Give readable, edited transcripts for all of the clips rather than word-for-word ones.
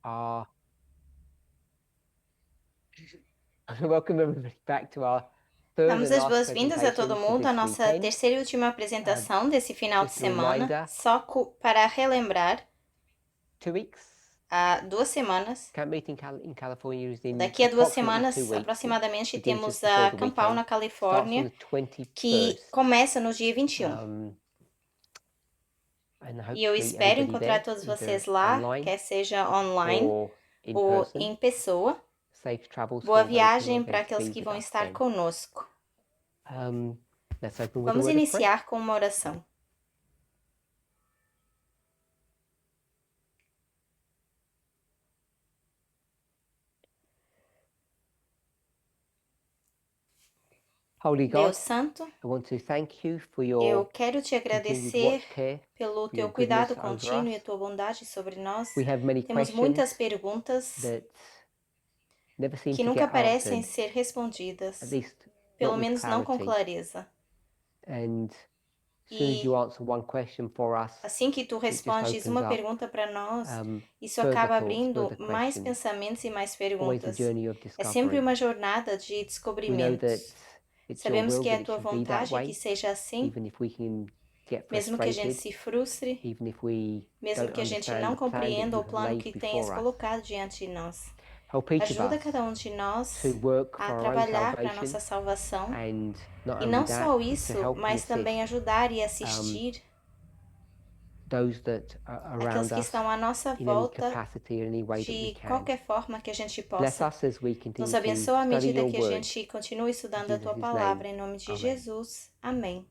our welcome everybody back to our third Damos and as last boas-vindas a todo presentation for mundo à this nossa weekend. terceira e última apresentação desse final de Just a semana. reminder, Só para relembrar, 2 weeks. há 2 semanas. Camp meet in California is in Daqui a 2 approximately 2 semanas, weeks. aproximadamente, Begins temos just before a the Campal weekend. na Starts on Califórnia, the 21st. que começa no dia 21. E eu espero encontrar todos vocês lá, quer seja online ou em pessoa. Safe travels Boa for those who are viagem going para to aqueles be que with vão us estar then. conosco. Let's open with a Vamos word of prayer. iniciar com uma oração. Holy God, Deus Santo, I want to thank you for eu your quero te agradecer pelo teu cuidado contínuo e a tua bondade sobre nós. Temos muitas perguntas que nunca parecem ser respondidas, pelo menos não com clareza. E assim que tu respondes uma pergunta para nós, isso acaba abrindo mais pensamentos e mais perguntas. É sempre uma jornada de descobrimentos. Sabemos que é a tua vontade que seja assim, mesmo que a gente se frustre, mesmo que a gente não compreenda o plano que tenhas colocado diante de nós. Ajuda cada um de nós a trabalhar para a nossa salvação e não só isso, mas também ajudar e assistir aqueles que estão à nossa volta de qualquer forma que a gente possa. Nos abençoa à medida que a gente continua estudando a tua palavra, em nome de Jesus. Amém.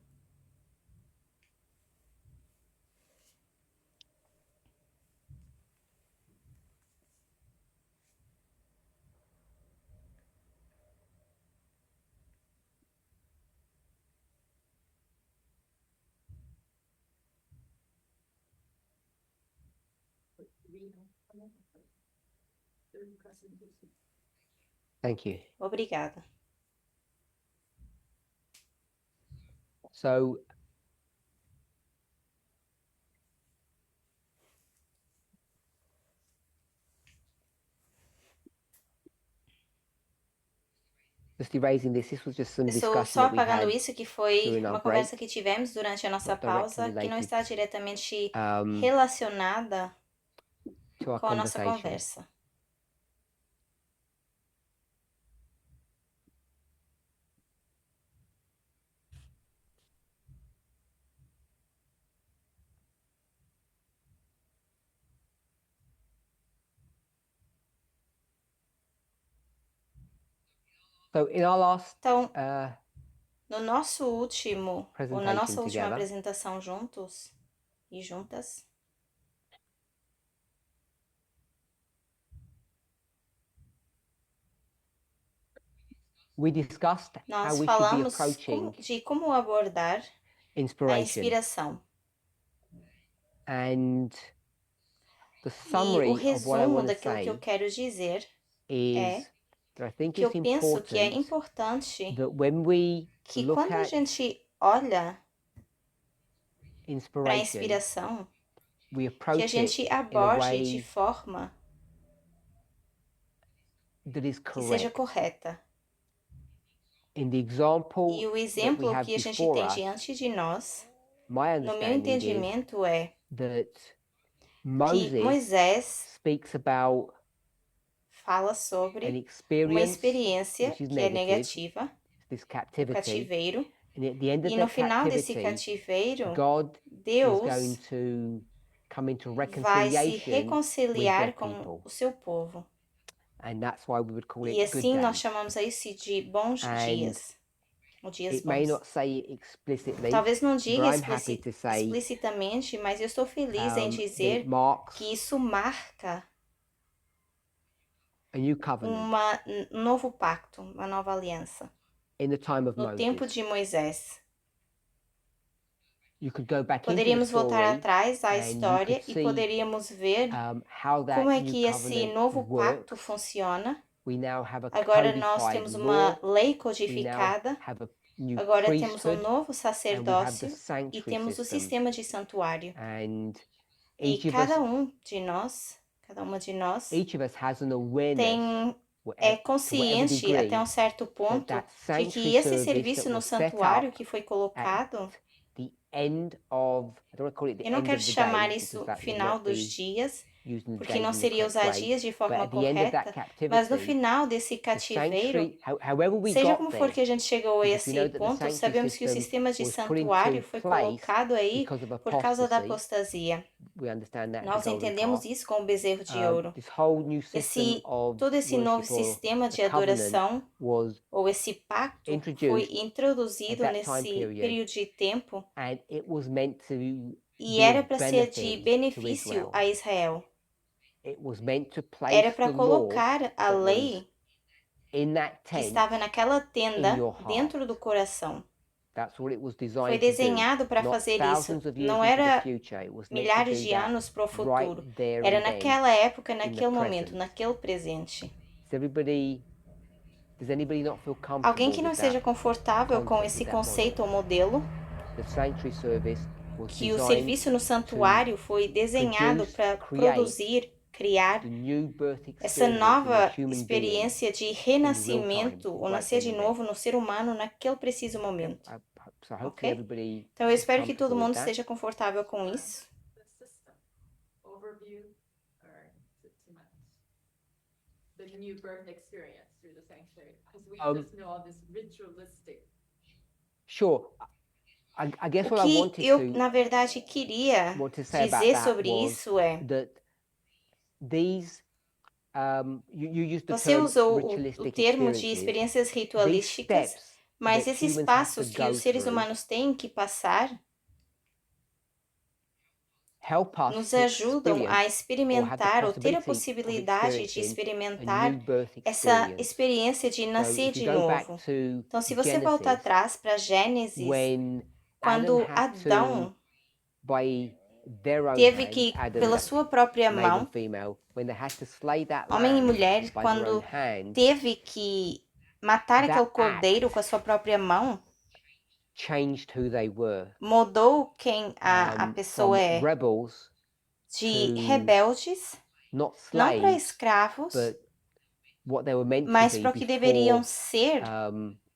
Thank you. Obrigada. So, Estou só apagando isso, que foi uma conversa que tivemos durante a nossa pausa, que não está diretamente relacionada com a nossa conversa. Então, no nosso último, ou na nossa última apresentação juntos e juntas, nós falamos de como abordar a inspiração. E o resumo daquilo que eu quero dizer é que eu penso que é importante que quando a gente olha para a inspiração, que a gente aborde de forma que seja correta. E o exemplo que a gente tem diante de nós, no meu entendimento, é que Moisés fala sobre uma experiência que é negativa, o cativeiro, e no final desse cativeiro, Deus vai se reconciliar com o seu povo. E assim nós chamamos isso de bons dias, ou dias bons. Talvez não diga explicitamente, mas eu estou feliz em dizer que isso marca um novo pacto, uma nova aliança. No tempo de Moisés. Poderíamos voltar atrás à história e poderíamos ver como é que esse novo pacto funciona. Agora nós temos uma lei codificada, agora temos um novo sacerdócio e temos o sistema de santuário. E cada um de nós, Cada uma de nós each of us has an awareness, é to whatever consciente até degree, um certo that ponto that de sanctuary que esse service that serviço no was set santuário up que foi at colocado, the end of, I don't want to call it the eu não end quero of the chamar day, because isso that would final not dos be dias, using the porque não days in the seria correct usar way, dias de but forma at the end of that correta, mas no captivity, final desse the cativeiro, sanctuary, however we seja got como for there, que a gente chegou a because we know esse that the ponto, sanctuary sabemos que o system sistema de was put santuário into foi place colocado aí because of por causa da apostasy. apostasia. We understand that, the Nós golden entendemos calf. isso com o bezerro de ouro. This whole new system of Todo esse novo worship, or sistema the de covenant, adoração, was ou esse pacto, foi introduced at introduzido that time nesse period, período de tempo and it was meant to e be era of para ser de benefit to benefício Israel. a Israel. It was meant to Era place para the law colocar a that was lei in that que tent estava naquela in tenda your heart. dentro do coração. That's what it was Foi designed to do. desenhado para Not fazer isso. thousands of years Não into the era future. It was meant to milhares do de that anos para o right futuro. there Era and then, naquela época, in the naquele momento, present. naquele presente. Does anybody not feel Alguém comfortable que não with esteja that confortável com concept, esse with that model? conceito ou modelo, The sanctuary service was que o designed serviço no to santuário foi desenhado produce, para create produzir, criar the new birth essa experience in nova the human being experiência de in real time, renascimento ou right nascer then de and there. novo no ser humano naquele preciso momento. So hopefully Ok? everybody Então eu is espero que todo comfortable with mundo that. esteja confortável com isso. The system overview, or is it too much? The new birth experience through the sanctuary, because we just know all this ritualistic. Sure. I guess O what I que wanted eu, to na verdade, queria want to say about dizer that sobre was isso é: that these you used the você term usou o ritualistic termo de experiences. experiências These ritualísticas, steps mas that esses humans have passos to que go os seres through humanos têm que passar help us nos to ajudam a experience or have the experimentar ou ter a possibility of possibilidade de experiencing a experimentar new birth essa experience. experiência de So nascer if you de go back novo. to Então, se você voltar Genesis, atrás para Gênesis, when quando Adam had Adão to, by their own teve hand, que, Adam, pela that's sua própria male and mão, female, when they had to slay that homem e lamb mulher, by their own quando hand, teve que matar aquele that cordeiro act com a sua própria mão, changed who they were. mudou quem a From pessoa é. rebels De to rebeldes, not não para slaves, escravos, but what they were meant to mas be para o que before deveriam ser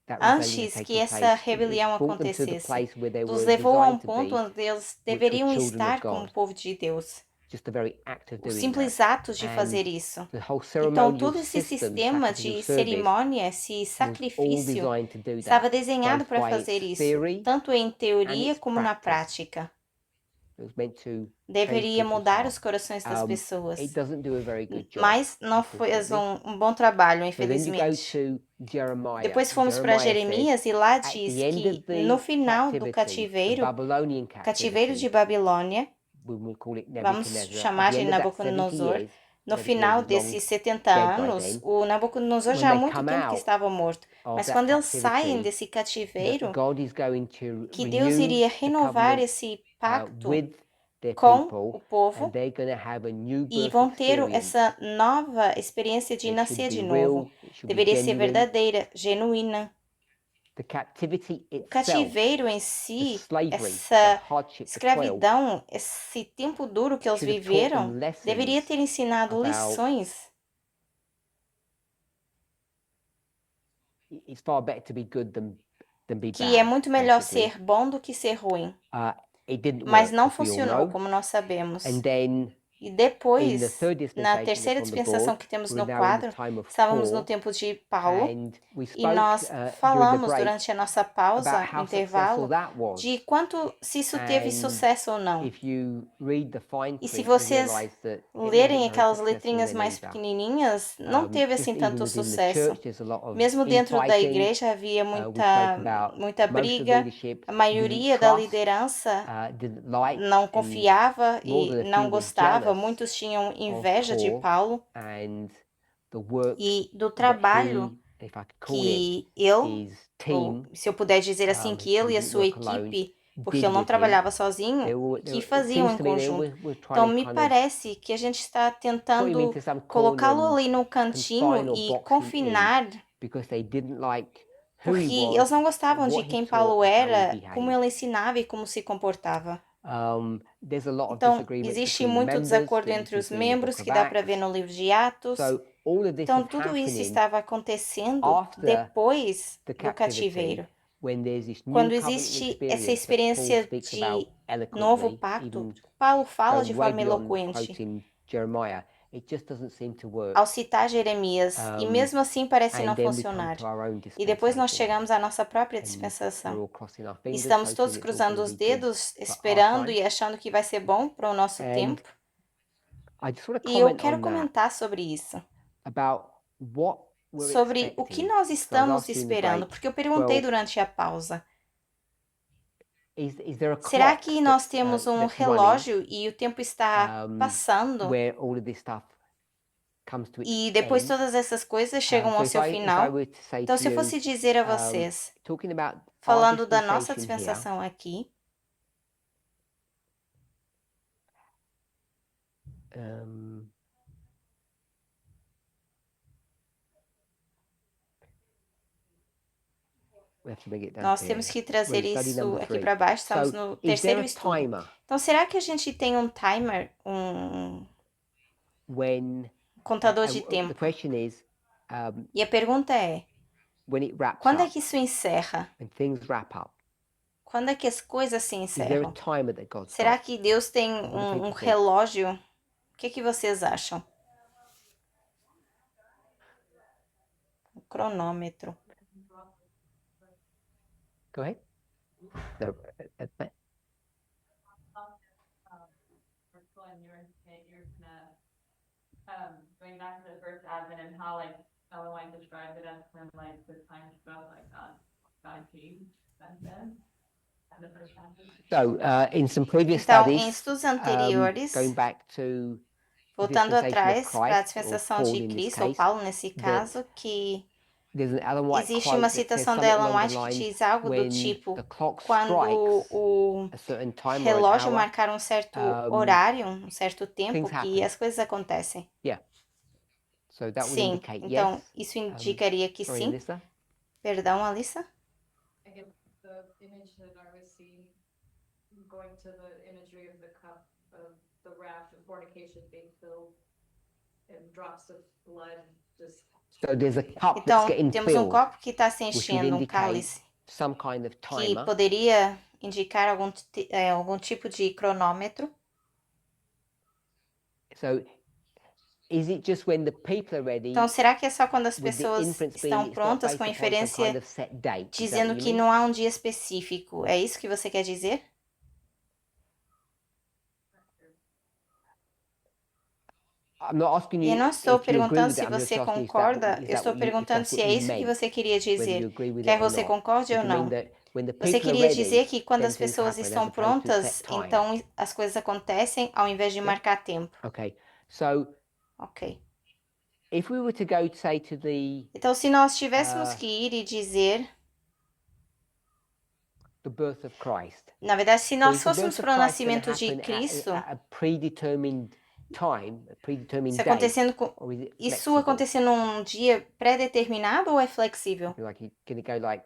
that rebellion had antes que taken essa place. rebelião It brought them to the acontecesse. place where they Nos were levou a um designed to ponto be, onde eles were deveriam children of estar como God. povo de Deus. Just the very act of O doing simples that. ato de And fazer isso. the whole Então, ceremonial todo esse system, sistema sacrificial de service, cerimônia, esse was all sacrifício, designed to do estava that, desenhado both para by fazer its isso, theory tanto em and teoria its como na practice. prática. It was meant to change Deveria people's mudar hearts. os corações das pessoas. It doesn't do a very good job, Mas não fez unfortunately. um bom trabalho, So then you go infelizmente. to Jeremiah. Depois fomos para Jeremiah says, Jeremias e lá at diz the end que of the no final do captivity, the cativeiro, Babylonian cativeiro de captivity, Babilônia, we will call it vamos Nebuchadnezzar, at chamar the de end of that 70 Nabucodonosor, years, no final Nebuchadnezzar's long desses 70 dead by anos, then, o Nabucodonosor when já há they muito come tempo que out estava morto. of Mas that quando eles saem captivity, desse that cativeiro, God is going to que Deus renew iria the renovar covenant esse pacto with their com people, o povo and they're going to have a new e birth vão ter experience. essa nova experiência de It should nascer be de real, novo. it should be Deveria ser genuine. verdadeira, genuína. The captivity O itself, cativeiro em the si, slavery, the essa hardship, the toil, escravidão, esse tempo duro que eles should have taught them viveram, deveria lessons ter ensinado about lições. it's far better to be good than be Que é bad, muito melhor basically. ser bom do que ser ruim. It didn't Mas work, não as we all funcionou, know. como nós sabemos. And then E in the depois, third na dispensation terceira that's on the dispensação board, que temos we're no now in the quadro, time of estávamos no Paul, tempo de Paulo, and we e spoke nós during the falamos break durante a nossa about pausa, how successful intervalo, that was. de quanto se isso teve And sucesso ou não. if you read the fine E se print, you vocês realize that it wasn't lerem very aquelas successful letrinhas then mais either. pequenininhas, não teve Just assim even tanto within the sucesso. church, there's a lot of Mesmo dentro da infighting. igreja havia We spoke about muita most of the briga, leadership a didn't maioria da trust, liderança didn't like, não and confiava more e than a não few were gostava, jealous muitos tinham of inveja de Paul Paulo and the work e do that trabalho he, if I could call que it, ele, his ou team, se eu puder dizer assim, que ele e a didn't sua work alone, equipe, porque did ele não with him. trabalhava sozinho, que It faziam seems em to me they conjunto. were Então, trying to me kind of parece que a gente está put him tentando into some corner colocá-lo and ali no confine cantinho or e box him in confinar, because they didn't like who he porque was, eles não gostavam de what he quem taught, Paulo and how he era, como behaved. ele ensinava e como se comportava. Então, existe muito desacordo entre os membros, que dá para ver no livro de Atos. Então, tudo isso estava acontecendo depois do cativeiro. Quando existe essa experiência de novo pacto, Paulo fala de forma eloquente ao citar Jeremias, e mesmo assim parece não funcionar. E depois nós chegamos à nossa própria dispensação. Estamos todos cruzando os dedos, esperando e achando que vai ser bom para o nosso tempo. E eu quero comentar sobre isso. Sobre o que nós estamos esperando, porque eu perguntei durante a pausa. Será que nós temos um relógio e o tempo está passando e depois todas essas coisas chegam ao seu final? Então, se eu fosse dizer a vocês, falando da nossa dispensação aqui, nós temos que trazer isso aqui para baixo, estamos no terceiro estudo. Então, será que a gente tem um timer, um contador de tempo? E a pergunta é, quando é que isso encerra? Quando é que as coisas se encerram? Será que Deus tem um relógio? O que vocês acham? Um cronômetro. Go ahead. No, going back to the first Advent and how like Ellen White described it as when like the time felt like God came back then. So, in some previous Então, studies, em estudos anteriores, going back to voltando atrás para a Christ, or dispensação Paul de in this Cristo, ou case, Paulo nesse caso, que there's an Ellen White existe quote uma that says citação something da Ellen along White the que line, diz algo do when tipo, the clock quando strikes o a certain time or an relógio hour, marcar um certo horário, um certo tempo, que happen. as coisas acontecem. Yeah. So that would Sim, indicate então yes. isso indicaria que Sorry, sim. Alyssa? Perdão, Alissa? I get the image that I was seeing, going to the imagery of the cup of the wrath of fornication being filled and drops of blood just. So there's a cup that's Então, getting temos um filled, copo que está se which would enchendo, um indicate cálice, some kind of que timer. poderia indicar algum tipo de cronômetro. So is it just when the people are ready, Então, será que é só quando as with the pessoas inference estão being it's not prontas, based com a upon some inferência kind of set date? Is that dizendo what you que mean? não há um dia específico? É isso que você quer dizer? I'm not asking Eu you não estou if you agree perguntando with se that. I'm just você asking is that concorda, what- is eu that estou what you- if perguntando that's se what é you isso que meant, você queria whether you dizer, agree with quer it or você not. concorde ou Did you mean não. that when the Você people are queria ready, dizer que quando then as things pessoas happen, estão as opposed to prontas, set time? então as coisas acontecem ao invés de Yeah. marcar tempo. Okay. So Ok. if we were to go, say, to the Então, se nós tivéssemos que ir e dizer, birth of Christ, na verdade, se so nós is the birth fôssemos of para o Christ going to nascimento de happen Cristo, at a predetermined time, a predetermined isso date, acontecendo or is it isso flexible? acontecendo num dia pré-determinado ou é flexível? Like, can it go like,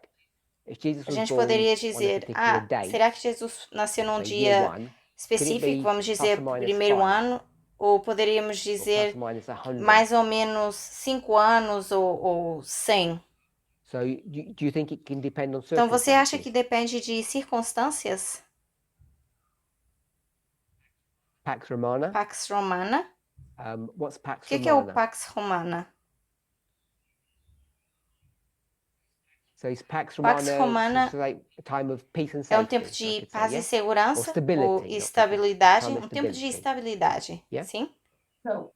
if Jesus A was gente born poderia on a dizer, particular date, será que Jesus nasceu num say year dia one, can it específico, be vamos plus dizer, or minus primeiro 5, ano, ou poderíamos or dizer plus or minus 100? mais ou menos 5 anos ou 100? So do you think it can depend on Então, você acha circumstances? que depende de circunstâncias? Pax Romana. Pax Romana. What's Pax O que é o Romana? Pax Romana? So is Pax Pax Romana Romana like a time of peace and é um safety, tempo I de could say, paz e yes? segurança Or stability, ou not peace. estabilidade, Time of um tempo de stability. estabilidade, Yeah. sim? So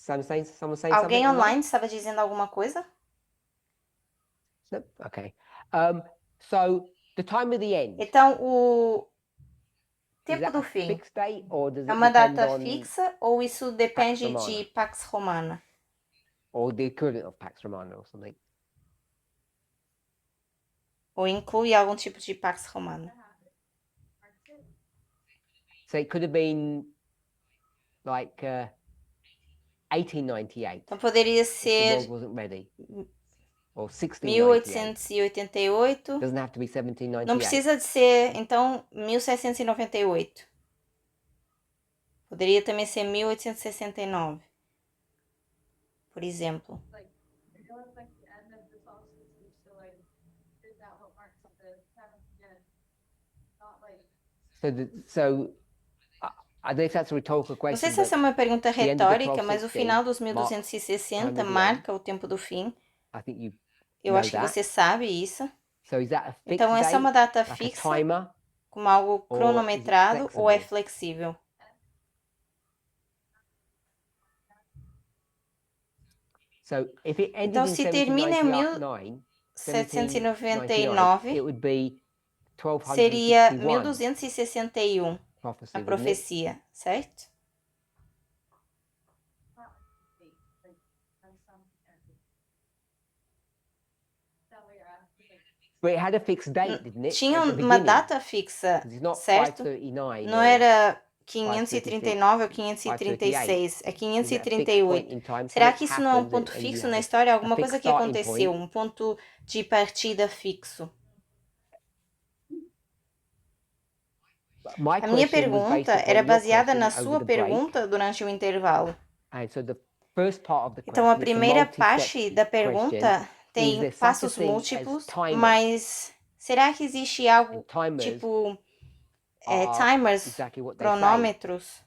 Someone saying something Alguém online? online estava dizendo alguma coisa? No? Okay. So the time of the end, Então, o is tempo that do a fim fixed date or does é it uma depend data on, fixa ou isso depende Romana? de Pax Romana? or the equivalent of Pax Romana or something? Ou inclui algum tipo de Pax Romana? So it could have been like 1898. Então, poderia If the ser world wasn't ready. or 1888. Doesn't have to be 1798. Não precisa de ser, então, 1798. Poderia também ser 1869, por exemplo. Não sei se essa é uma pergunta retórica, mas o final dos 1260 marca o tempo do fim. Eu acho que você sabe isso. Então, essa é uma data fixa, como algo cronometrado, ou é flexível? Então, se termina em 1799, seria 1261 a profecia, certo? Tinha uma data fixa, certo? Não era 539 ou 536, é 538. Será que isso não é um ponto fixo na história? Alguma coisa que aconteceu, um ponto de partida fixo? A minha pergunta era baseada na sua pergunta durante o intervalo. Então, a primeira parte da pergunta tem passos múltiplos, mas será que existe algo tipo timers, cronômetros?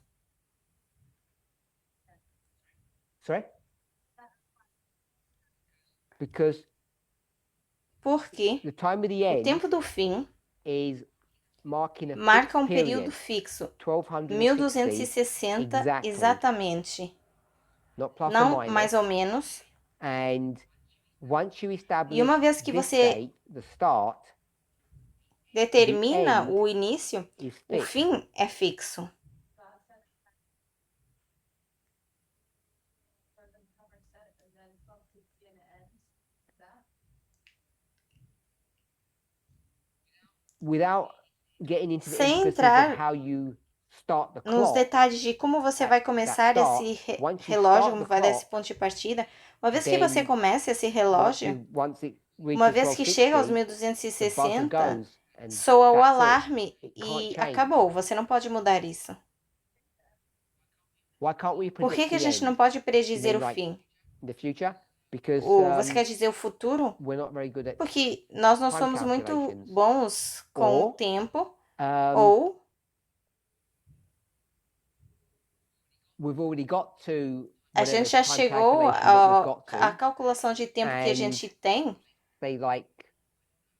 Porque o tempo do fim marca um período fixo, 1260 exatamente, não mais ou menos. E uma vez que você determina o início, o fim é fixo. Sem entrar nos detalhes de como você vai começar esse relógio, como vai dar esse ponto de partida, uma vez que você começa esse relógio, uma vez que chega aos 1260, soa o alarme e acabou. Você não pode mudar isso. Por que a gente não pode predizer o fim? Você quer dizer o futuro? Porque nós não somos muito bons com o tempo, ou a gente já chegou à calculação de tempo que a gente tem.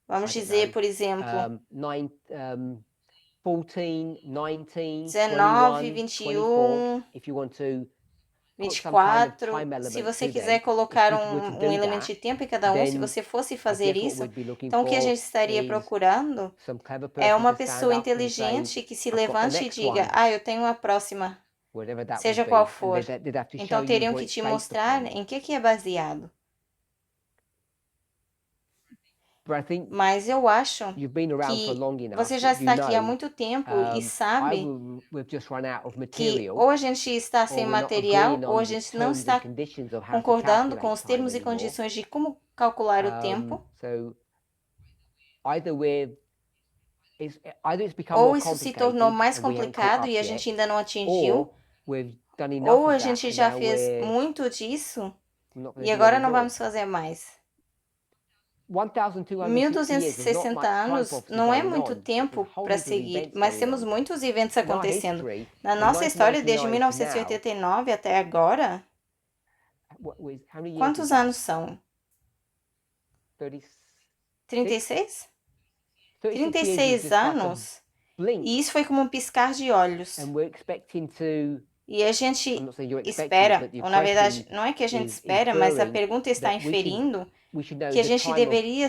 Vamos dizer, por exemplo, 19, 21, 24. Se você quiser colocar um elemento de tempo em cada um, se você fosse fazer isso, então o que a gente estaria procurando é uma pessoa inteligente que se levante e diga: eu tenho a próxima, seja qual for. Então teriam que te mostrar em que é baseado. Mas eu acho que você já está aqui há muito tempo e sabe que ou a gente está sem material ou a gente não está concordando com os termos e condições de como calcular o tempo. Ou isso se tornou mais complicado e a gente ainda não atingiu. Ou a gente já fez muito disso e agora não vamos fazer mais. 1260 anos não é muito tempo para seguir, mas temos muitos eventos acontecendo. Na nossa história, desde 1989 até agora, quantos anos são? 36? 36 anos? E isso foi como um piscar de olhos. E a gente espera, ou na verdade, não é que a gente espera, mas a pergunta está inferindo que a gente deveria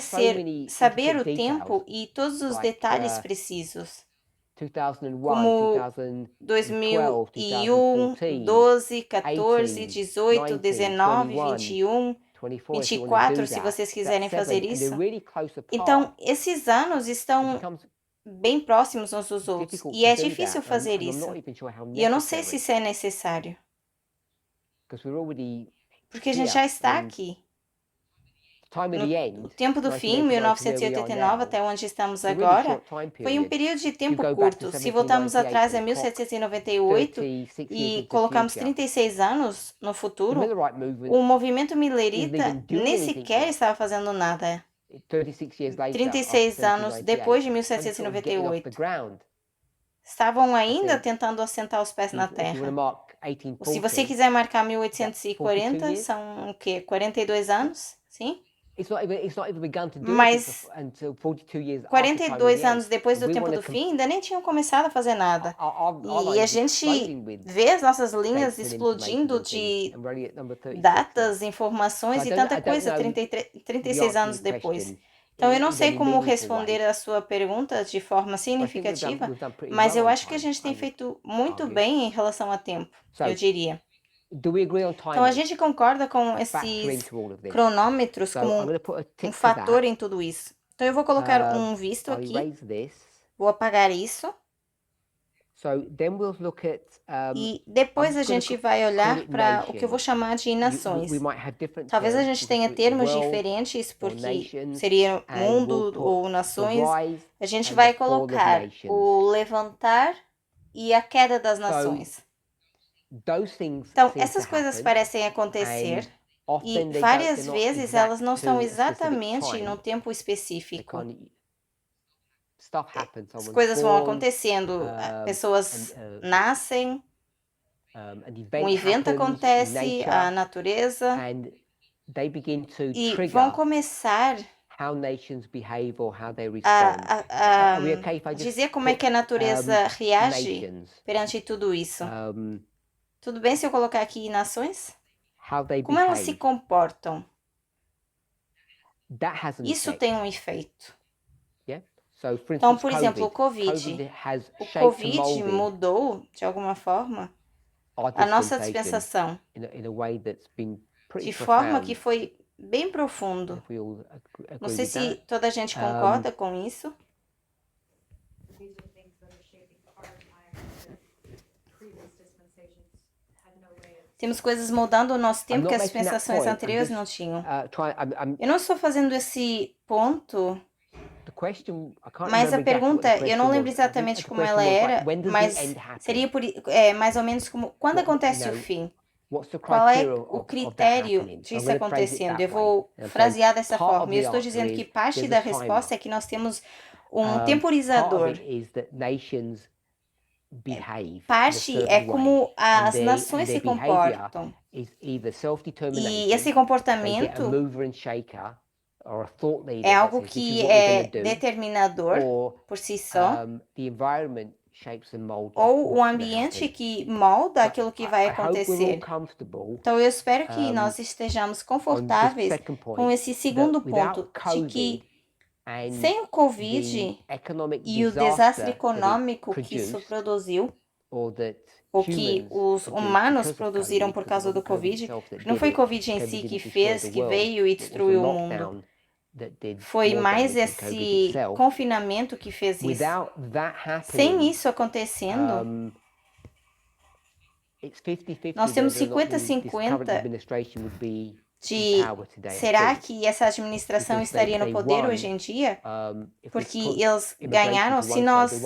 saber o tempo e todos os detalhes precisos, como 2001, 12, 14, 18, 19, 21, 24, se vocês quiserem fazer isso. Então, esses anos estão bem próximos uns dos outros, e é difícil fazer isso. E eu não sei se isso é necessário, porque a gente já está aqui. no tempo do fim, 1989 até onde estamos agora, foi um período de tempo curto. Se voltarmos atrás a 1798 e colocamos 36 anos no futuro, o movimento millerita nem sequer estava fazendo nada. 36 anos depois de 1798. Estavam ainda tentando assentar os pés na terra. Se você quiser marcar 1840, são o quê? 42 anos? Sim? Mas 42 anos depois do tempo do fim, ainda nem tinham começado a fazer nada. E a gente vê as nossas linhas explodindo de datas, informações e tanta coisa 36 anos depois. Então, eu não sei como responder a sua pergunta de forma significativa, mas eu acho que a gente tem feito muito bem em relação a tempo, eu diria. Então, a gente concorda com esses cronômetros como um fator em tudo isso. Então, eu vou colocar um visto aqui, vou apagar isso. E depois a gente vai olhar para o que eu vou chamar de nações. Talvez a gente tenha termos diferentes, porque seria mundo ou nações. A gente vai colocar o levantar e a queda das nações. Então, essas coisas parecem acontecer e várias vezes elas não estão exatamente no tempo específico. As coisas vão acontecendo, pessoas nascem, um evento acontece, a natureza, e vão começar a dizer como é que a natureza reage perante tudo isso. Tudo bem se eu colocar aqui nações? Como elas se comportam? Isso tem um efeito. Então, por exemplo, o Covid. O Covid mudou, de alguma forma, a nossa dispensação, de forma que foi bem profundo. Não sei se toda a gente concorda com isso. Temos coisas mudando o nosso tempo que as dispensações anteriores não tinham. Eu não estou fazendo esse ponto, mas a pergunta, eu não lembro exatamente como ela era, mas seria mais ou menos como, quando acontece o fim? Qual é o critério disso acontecendo? Eu vou frasear dessa forma. Eu estou dizendo que parte da resposta é que nós temos um temporizador. Parte é como as nações se comportam. E esse comportamento é algo que é determinador por si só, ou o ambiente que molda aquilo que vai acontecer. Então, eu espero que nós estejamos confortáveis com esse segundo ponto, de que sem o Covid e o desastre econômico que isso produziu, ou que os humanos produziram por causa do Covid, não foi o Covid em si que fez, que veio e destruiu o mundo. Foi mais esse confinamento que fez isso. Sem isso acontecendo, nós temos 50-50 de será que essa administração estaria no poder hoje em dia? Porque eles ganharam, se nós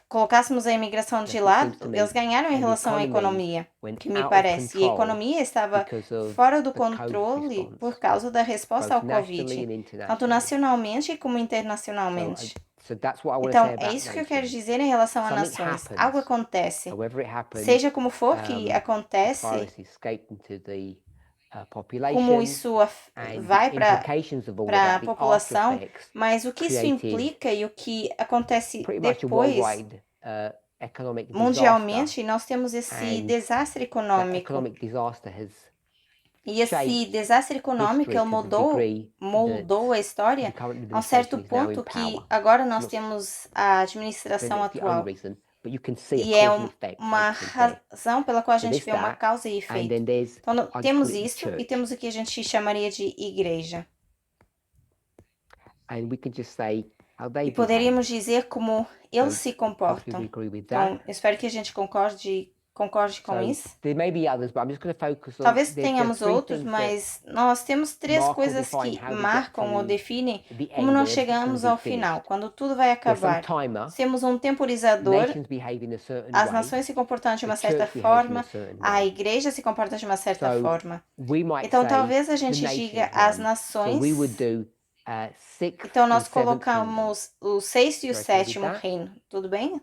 colocássemos a imigração de lado, eles ganharam em relação à economia, que me parece. E a economia estava fora do controle por causa da resposta ao Covid, tanto nacionalmente como internacionalmente. Então, é isso que eu quero dizer em relação a nações. Algo acontece. Seja como for que acontece, como isso vai para a população, mas o que isso implica e o que acontece depois, mundialmente, nós temos esse desastre econômico. E esse desastre econômico, ele moldou a história a um certo ponto que agora nós temos a administração atual. E é uma razão pela qual a gente vê uma causa e efeito. Então, temos isso e temos o que a gente chamaria de igreja. E poderíamos dizer como eles se comportam. Então, eu espero que a gente concorde concorde com isso? There may be others, but I'm just going to focus on Talvez there's tenhamos three outros, things that mas nós temos três mark or coisas define que how we get marcam ou to definem the como end, nós when everything's going chegamos to be ao final, finished. quando tudo vai There's some acabar. timer, Temos um temporizador, nations behave in a certain as way, nações se comportam de the uma certa church behaves in forma, a certain a way. igreja se comporta de uma certa So forma. we might Então, say talvez a the gente diga nations as one. So nações. we would do sixth Então, and nós seventh kingdom. colocamos o sexto e o You're okay with sétimo that? reino. Tudo bem?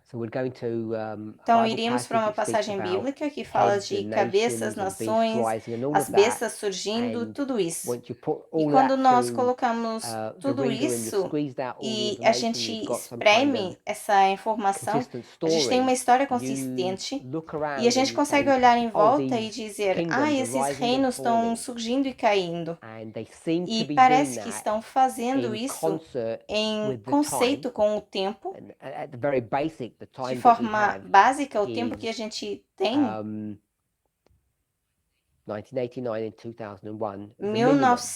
So we're going to Então, Bible iríamos para uma passage that speaks passagem about bíblica que fala heads de and cabeças, nations and beasts nações, rising and all as of that. bestas surgindo, And tudo isso. once you put E all quando that nós through colocamos the tudo reader and you've isso squeezed out all the e a information, gente you've got some kind espreme of essa informação, consistent a gente tem story, uma história you consistente look e a around and gente you consegue say, olhar em oh, volta e these dizer: ah, kingdoms are esses rising and reinos estão falling, surgindo e caindo. and they seem to E be doing parece que that estão fazendo in isso concert em with the time. conceito com o tempo. And at the very basic, the De time that we forma have básica, o tempo que a is gente tem, 1989 and 2001 is the minimum,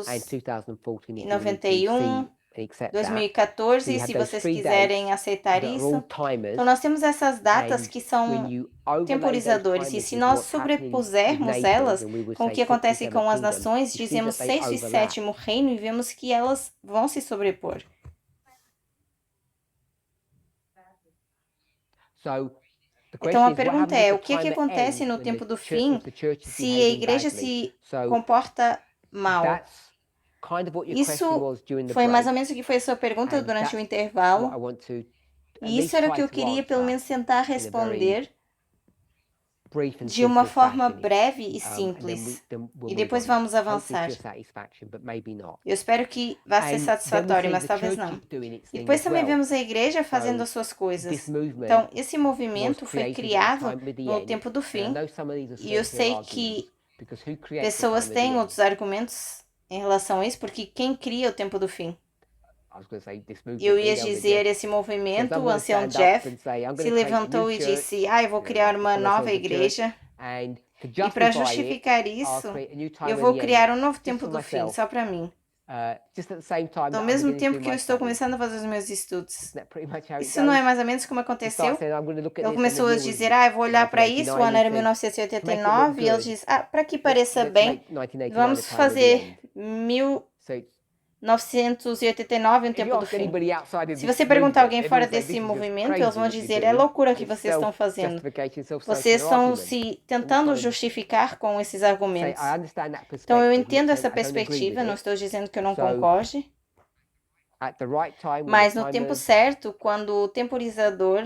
and 2014 if you need to see 1991, and accept that. 2014, So you have se those vocês 3 quiserem dates aceitar that are isso. all timers, Então, nós temos essas datas and que when são you overlay those temporizadores, e timers se with nós what's happening with sobrepusermos nations, elas and we would com o say que sixth and acontece seventh com as kingdom, nações, you see dizemos that they sexto e overlap. sétimo reino, e vemos que elas vão se sobrepor. So the Então, a question is, what pergunta happens é: at o the que time acontece end no when tempo do if fim the church is se a behaving igreja badly? se So comporta mal? that's kind of what your question Isso was during the foi mais break, ou menos o que foi a sua pergunta and durante o that's intervalo. what I want to at E isso least era o try que eu to queria, pelo menos, answer tentar in a very responder brief and de uma simple forma fashion. breve e And then simples. then we'll E move depois on. vamos Hopefully to avançar. your satisfaction, but maybe not. Eu espero que vá ser And then we satisfatório, see mas the talvez church não. is doing its E thing depois as também well. vemos a igreja fazendo So as suas this coisas. movement Então, esse was movimento foi created at the criado time of the no end, tempo do and I fim. know some of these are E eu circular sei arguments, que because who creates the pessoas time of the têm end? outros argumentos em relação a isso, porque quem cria o tempo do fim? I was going to say this movement, Eu ia the elder dizer, Jeff esse says, movimento, I'm o going to ancião stand up Jeff and say, I'm se going to take a levantou new e church, disse: ah, eu vou criar uma call nova ourselves a church, igreja. and to E para justify it, justificar I'll isso, create a new time eu at vou the criar end, um novo just tempo for do fim, myself, só para mim. just at the same time Ao that I'm mesmo beginning to tempo do que eu my estou studies. começando a fazer os meus estudos. Isn't that pretty much how it Isso não é goes? mais ou menos como You start aconteceu? saying, I'm going to look at Ele this, começou and a then you dizer: ah, eu vou olhar para isso, o ano era 1989 and 1989, e ele diz: ah, para que pareça let's bem, make 1989 vamos the time of the fazer end. So 1989 um if you tempo do ask fim. anybody outside of Se this você perguntar a movement, alguém fora everyone will say, desse this is just movimento, crazy eles vão what you're dizer: é doing. loucura que It's vocês estão fazendo. self-justification, Vocês self-sanctioning estão argument. se tentando justificar com esses Say, argumentos. I understand that Então eu perspective. I'm not entendo saying essa I don't agree perspectiva, with não it. estou dizendo que eu não So, concorde, at the right time, when mas the no tempo timers certo, quando o temporizador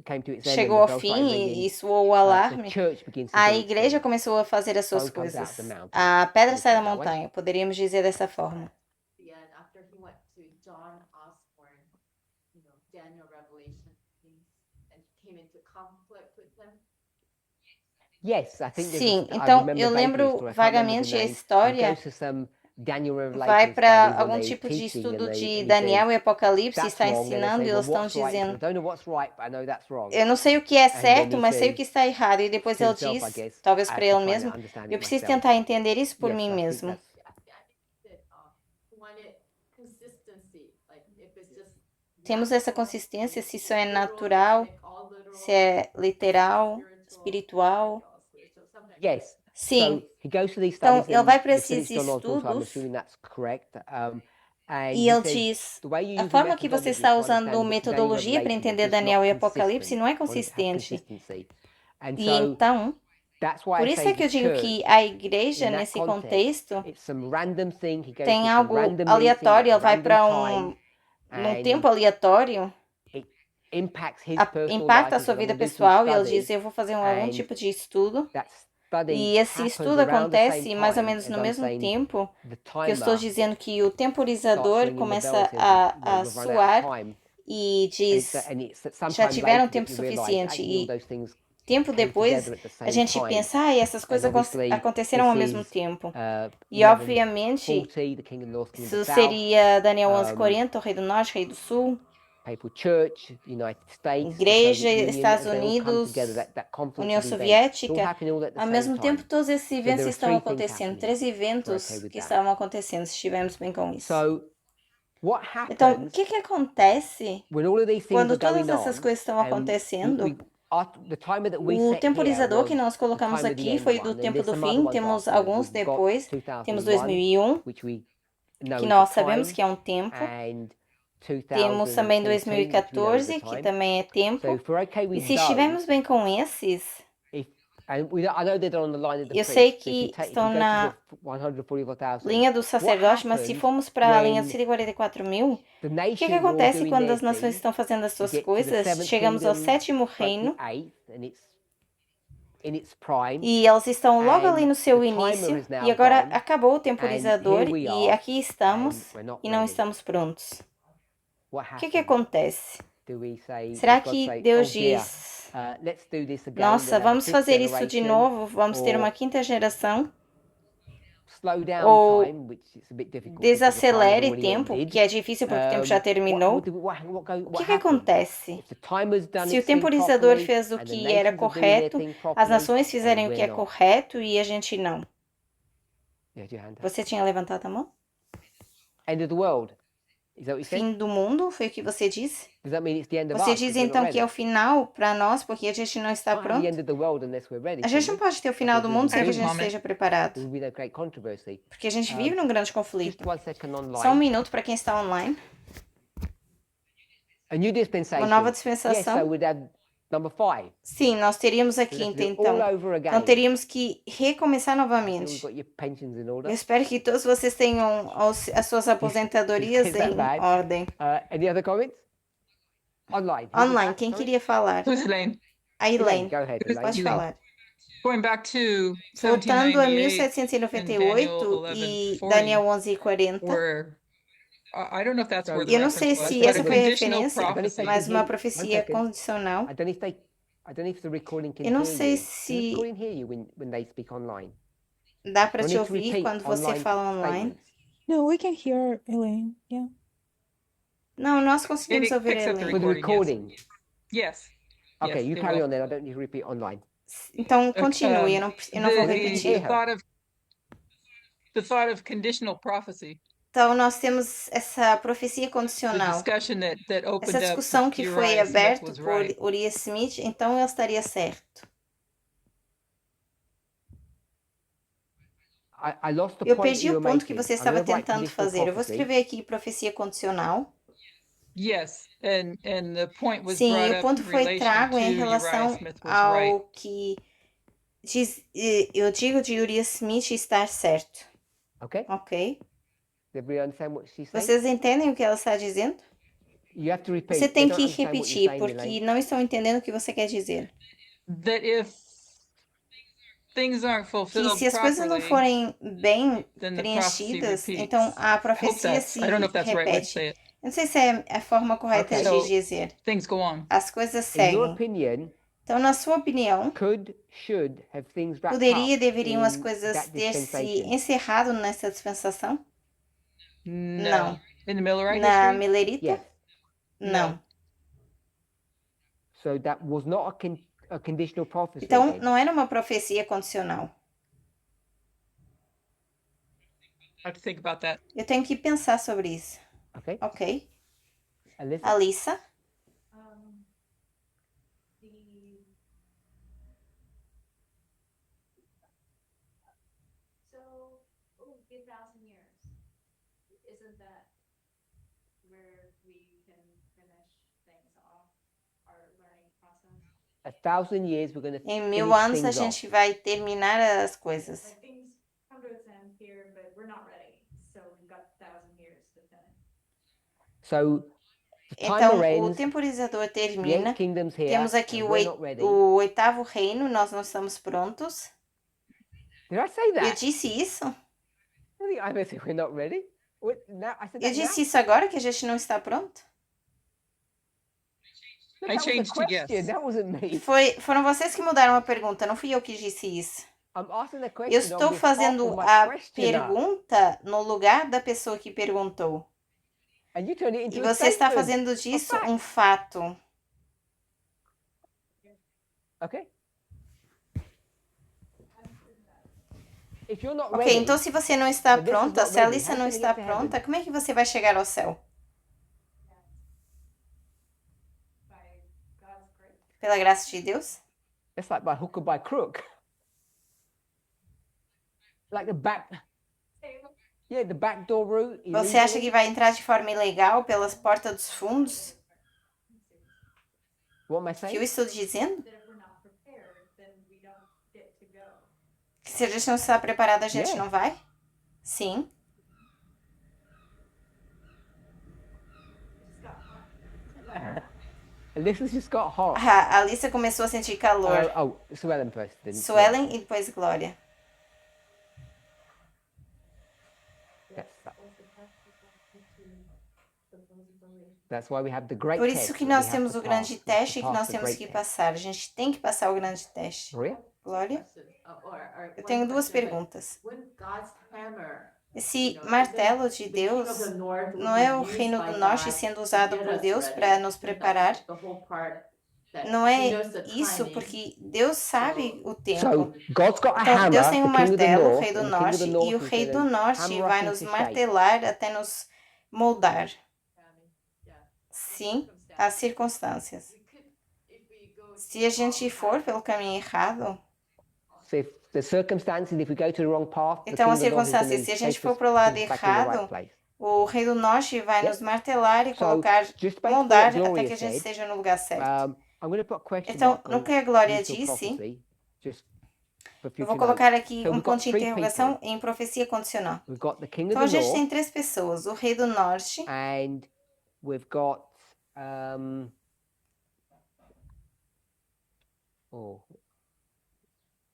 came to its end and chegou the ao bell fim started e ringing, soou o the alarme, church begins to a do its igreja thing. começou a fazer as suas Stone comes out coisas. of the mountain. A pedra Let's sai da put it that way. montanha, poderíamos dizer dessa forma. The end, after he went to John Osborne, Daniel Revelation, things, and he came into conflict with them. Yes, I think there's Sim, I então remember eu vaguely lembro the story. I can't remember the vagamente a name. He história. goes to some Daniel Revelation Vai para studies and algum they're tipo de teaching estudo and de he Daniel says, e Apocalipse, that's está wrong, and they ensinando say, e well, eles estão what's right? He says, I dizendo: don't know what's right, but I know that's wrong. eu não sei o que é And then certo, he mas sei o que says está errado. E depois to ele himself, I diz, guess, talvez I para have to ele try mesmo: to understand eu it preciso myself. tentar entender isso por Yes, mim I think mesmo. that's Wanted consistency, like if it's just Temos essa consistência, se isso é natural, se é literal, espiritual. yes. Sim. So he goes to these Então, studies ele vai and para you said esses it's John Osborne, so I'm estudos assuming that's correct. And e he ele says, diz: the way you a use forma que você methodology está to usando understand Daniel metodologia para Revelation is entender just Daniel not e Apocalipse consistent. não é Want to have consistente. consistency. And E so então, that's why por I isso say é que eu the digo church, que a igreja, in that nesse context, contexto, it's some random thing. He goes to tem some algo random meeting aleatório. Ele at a vai random para time num and tempo aleatório, it impacts his personal impacta a life. He sua says, I'm vida going to do some pessoal e ele study. diz: eu vou fazer algum And tipo de estudo. that study E esse happens estudo around the same acontece mais ou time menos as no I'm mesmo saying tempo the que eu estou timer dizendo que o starts temporizador ringing the bell começa and says, a we've run out soar of time. e diz: And it's at some já time tiveram later tempo that you realise suficiente. actually all E those things tempo came depois, together at the a same gente time. pensa: ah, essas And coisas obviously aconteceram ao this mesmo is tempo. E 1140, obviamente, the King of the North, King of isso the South, seria Daniel 11:40, o rei do norte, rei do sul, Papal Church, United States, the igreja, Soviet Union, Estados as they all come Unidos, together, that confluence União of events, it's all Soviética. happening all at the Ao same mesmo time. tempo, todos esses there eventos are estão three things acontecendo. happening. 3 We're eventos okay with que that. estavam acontecendo, se estivermos bem com isso. So, what Então, o happens que acontece when all of these things quando are going todas essas on coisas estão and acontecendo O temporizador que nós colocamos aqui foi do tempo do fim. Temos alguns depois. Temos 2001, que nós sabemos que é um tempo. Temos também 2014, que também é tempo. E se estivermos bem com esses, eu sei que estão na linha do sacerdote, mas se formos para a linha de 144 mil, o que acontece quando as nações estão fazendo as suas coisas? Chegamos ao sétimo reino e elas estão logo ali no seu início e agora acabou o temporizador e aqui estamos e não estamos prontos. O que acontece? Será que Deus diz, nossa, vamos fazer isso de novo, vamos ter uma quinta geração? Ou desacelere tempo, que é difícil porque o tempo já terminou. O que acontece? Se o temporizador fez o que era correto, as nações fizerem o que é correto e a gente não. Você tinha levantado a mão? Fim do mundo, foi o que você disse? Você diz então que é o final para nós porque a gente não está pronto? A gente não pode ter o final do mundo sem que a gente esteja preparado. Porque a gente vive num grande conflito. Só um minuto para quem está online. Uma nova dispensação. Sim, nós teríamos a quinta, então. Então teríamos que recomeçar novamente. Eu espero que todos vocês tenham as suas aposentadorias em ordem. Online, quem queria falar? A Elaine, pode falar. Voltando a 1798 e Daniel 11:40. Eu não sei se essa foi a referência, mas uma profecia condicional. Eu não sei se dá para te ouvir quando você fala online. No, we can hear Elaine. Yeah. Não, nós conseguimos ouvir a Elaine. For the recording? Yes. Okay, Yes, you they carry will. on then. I don't need to repeat online. Então, continue, eu não vou repetir. The thought of conditional prophecy. Então, nós temos essa profecia The condicional. discussion that opened Essa discussão up que foi Uriah Smith aberta was por right. Uriah Smith, então eu estaria certo. Eu perdi o ponto que você estava tentando fazer. Eu vou escrever aqui profecia condicional. Yes, and the point was Sim, brought e o up ponto in foi relation trago to em Uriah relação Smith was right. ao que diz, eu digo de Uriah Smith estar certo. Okay? Ok? Everybody understand what she's saying? Vocês entendem o que ela está dizendo? You have to repeat. Você They tem don't que understand what you're repetir, saying, porque Elaine. não estão entendendo o que você quer dizer. That if things aren't Que fulfilled se as coisas não properly, forem bem then the prophecy preenchidas, repeats. então a I hope profecia se I don't know if that's the right way to repete. say it. Eu não sei se é a forma correta Ok. de So- dizer. Things go on. As coisas In your seguem. opinion, Então, na sua opinião, should have things wrapped poderia, up deveriam as in coisas that ter se dispensation? encerrado nessa dispensação? Não. In the Millerite Na history? Milerita? Yes. Não. So that was not a conditional prophecy. Então, then. não era uma profecia condicional. I have to think about that. Eu tenho que pensar sobre isso. Okay. Ok? Alyssa? Alissa? So, the 1,000 years, isn't that where we can finish things off, our learning process? 1,000 years we're going to Em 1000 anos a gente vai terminar as coisas. Like things come to its end here, but we're not ready, so we've got 1,000 years to finish. So the Então, timer o ends. temporizador The termina. eight kingdoms here. Temos aqui and o we're not ready. oitavo reino, nós não estamos prontos. Did I say Eu that? disse isso? I said we're not ready. Now, I said Eu that disse now? isso agora, que a gente não está pronto? No, I that was a changed to yes. question. That wasn't me. Foram vocês que mudaram a pergunta, não fui eu que disse isso. I'm asking the question Eu on estou behalf fazendo of my a questioner. pergunta no lugar da pessoa que perguntou. And you turned it E into a você está statement. fazendo disso fact. um fato. Okay. If you're not Ok, ready, então se você não está But this is pronta, not se a ready, Alissa how não can you está get to heaven? pronta, como é que você vai chegar ao céu? By God's grace. pela graça de Deus? It's like by hook or by crook. Like the back, yeah, the backdoor route. Você acha que vai entrar de forma ilegal pelas portas dos fundos? What am I O que eu saying? estou dizendo? That if we're not prepared, then we don't get to go. Que se a gente não está preparado, a gente Yeah. não vai? Sim. Alyssa's just got hot. A Alissa começou a sentir calor. Suellen first. Then Suelen e depois Glória. That's why we have the great Por isso test que that we nós have temos to o grande pass. We have to teste que pass nós the temos great que test. passar. A gente tem que passar o grande teste. Maria? Glória? Or Eu tenho duas perguntas. Esse martelo de Deus não é o reino do norte sendo usado por Deus para nos preparar? Não é isso, porque Deus sabe o tempo. So God's got a Então, hammer, Deus tem um the king of the martelo, o north, rei do and the king of norte, the e north o is rei do gonna norte hammer vai us nos into shape. martelar até nos moldar. Sim, as circunstâncias. Se a gente for pelo caminho errado, So if the circumstances, if we go to the wrong path, the então king as of the north is circunstâncias, gonna se a gente take for us pro lado back in the right errado, place. o rei do norte vai Yep. nos martelar e So, colocar, just based on moldar what até Gloria que a gente said, esteja no lugar certo. I'm going to put a question Então, mark no on que a Glória future disse, prophecy, just for eu vou future colocar note. aqui So um we've got ponto de three interrogação people. em profecia condicional. We've got the king Então of a the gente tem north, três pessoas, o rei do norte, and we've got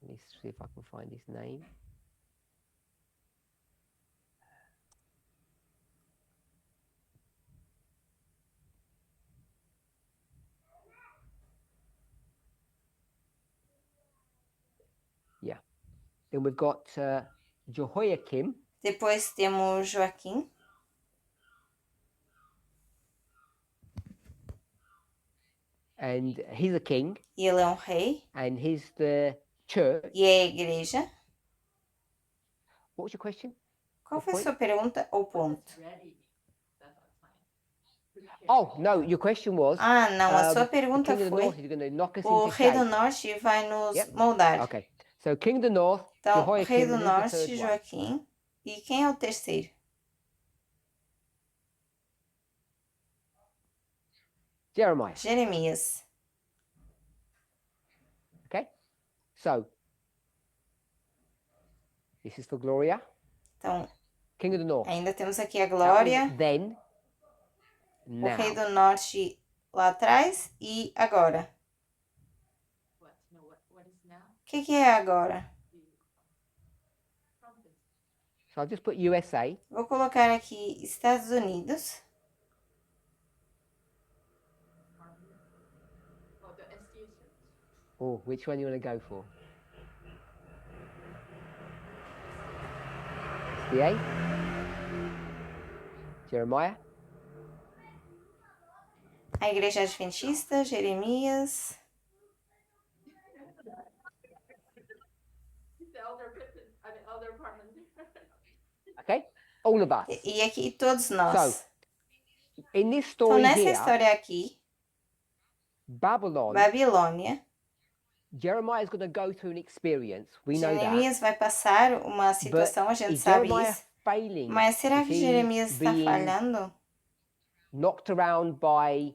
let me see if I can find his name. Yeah. Then we've got Jehoiakim, depois temos Joaquim, and he's a king, e ele é um rei, and he's the church. e é a igreja. What was your question? Qual The foi a point? sua pergunta ou ponto? Oh, no, your question was, Ah, não, a sua the pergunta king of the foi, north is going to knock us o into rei do shape. norte vai nos Yep. moldar. Okay, so king of the north, Então, Jehoiakim, rei do and who's the norte, third one? Joaquim, e quem é o terceiro? Jeremiah. Jeremias. Okay, so this is for Gloria, Então, king of the north. ainda temos aqui a That was Glória, then, o now. rei do norte lá atrás e agora. O que é agora? So I'll just put USA. Vou colocar aqui Estados Unidos. Oh, which one you want to go for? SDA? Jeremiah? A Igreja Adventista, Jeremias. Okay, all of us. E aqui todos nós. In this Então, story nessa here, história aqui, Babylon, Babilônia, Jeremiah is going to go through an experience. We know that. Jeremias vai passar uma situação, a gente Is sabe Jeremiah isso. failing? Mas será Is que he Jeremias está being falhando? knocked around by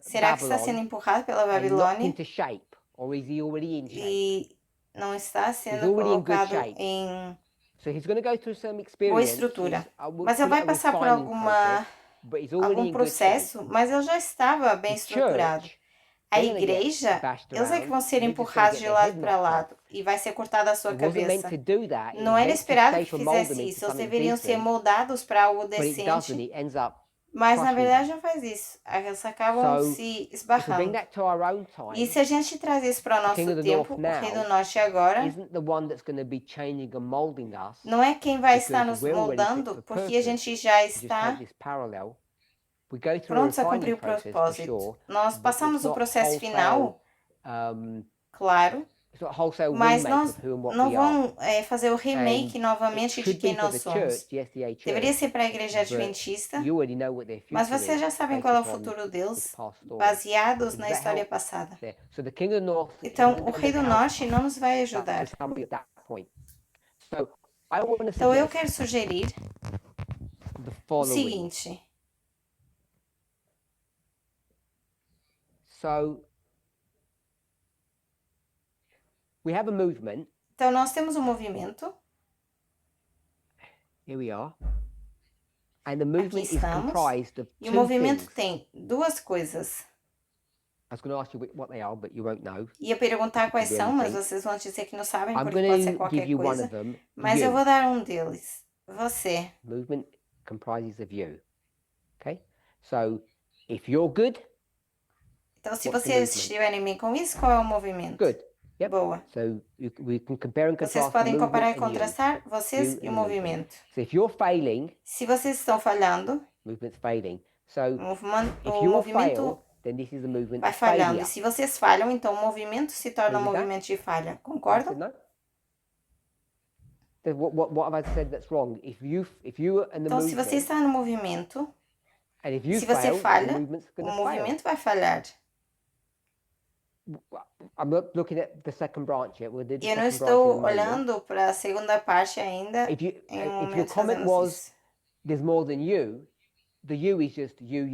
Será que está sendo Babylon empurrado pela and knocked Babilônia into shape, or is he already in shape? e não está sendo already in good colocado shape. em So he's going to go through some boa experience. estrutura? We'll Mas ele call vai it a passar por refining process, but he's already algum in good shape. processo, mas ele já estava bem The estruturado. church, A they're gonna get igreja, bashed eles é que around. vão ser They're just gonna empurrados get de their lado head para knocked lado off. e vai ser cortada a sua It wasn't meant cabeça. to do that. It Não was era meant to esperado que shape and mold fizesse them isso. into Eles something deveriam ser decent, moldados para algo but it doesn't. decente, It ends up mas na crushing verdade them. não faz isso. Eles acabam So, se if we bring esbarrando. that to our own E time, se a gente traz isso para o the King nosso of the North tempo, o Rei do now Norte agora isn't the one that's going to be changing and molding us. não é quem vai estar Because nos we're already fit moldando, for porque a purpose. gente já Just take está this parallel. We go through a prontos a cumprir refining o process for propósito. sure, Nós but passamos it's o not processo wholesale, final, claro, it's not a wholesale mas remake nós of who and what não we are. vão fazer o remake And novamente it de should quem be for nós the somos. church, the SDA Deveria church, ser para a igreja but adventista, you already know what their mas future vocês já is sabem based qual é o upon futuro this deles, past story. baseados Does na that história help? passada. There. So the King of the North Então, isn't o going Rei to do help Norte não nos vai to ajudar. somebody at that point. So I want to Então, eu suggest quero sugerir the o following. seguinte. So we have a movement. Então, nós temos um movimento. Here we are. And the movement is estamos. comprised of E o two movimento things. tem duas coisas. I was going to ask you what they are, but you won't know. Ia perguntar quais Could be são, mas anything. vocês vão dizer que não sabem, I'm porque pode ser going to qualquer give you one coisa. of them. Mas eu You. vou dar um deles. Você. Movement comprises of you. Okay? So if you're good, Então, se What's the vocês movement? estiverem bem com isso, qual é o movimento? good. Yep. Boa. So we can compare and Vocês contrast the podem movement comparar e and you. contrastar vocês You e and o the movimento. So if you're failing, Se vocês estão falhando, movement's failing. So o if you movimento fail, then this is the movement vai of falhando. failure. E se vocês falham, então o movimento se torna um Agree with that? movimento de falha. I said Concordam? no? Then what have I said that's wrong? If you and the Então, se movement, você está no movimento, and if you se você fail, falha, the movement's o going to fail. movimento vai falhar. I'm not looking at the second branch yet. We'll do the E eu não second branch in a estou moment. olhando para a segunda parte ainda. If Em your momento comment fazemos was isso. there's more than you, the you is just you.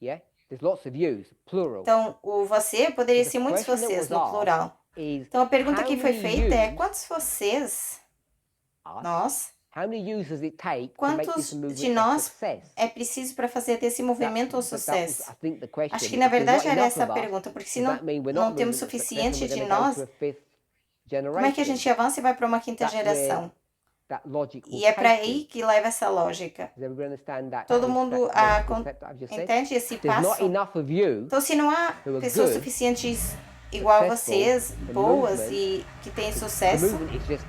Yeah? There's lots of yous, plural. Então, o você poderia The ser muitos question that vocês was no asked plural. Is Então, a pergunta how que foi many feita é: yous, quantos vocês, us, nós, how many yous does it take to make quantos this a movement de a nós success? é preciso para fazer desse movimento um But that was, sucesso? I think, the question. Acho que na If there's verdade not era enough essa a of us, pergunta, porque se does não, that mean we're não not temos moving at success suficiente and we're de gonna go nós, to a fifth como é que a generation? gente avança e vai para uma quinta That's where geração? that logic will E é para take you. aí que leva essa lógica. Does everybody understand that? Todo mundo concept that I've just said? entende esse There's not passo? enough of you. Então, se não há who are pessoas good, suficientes igual a vocês, successful, the boas movement- e que têm The sucesso, movement is just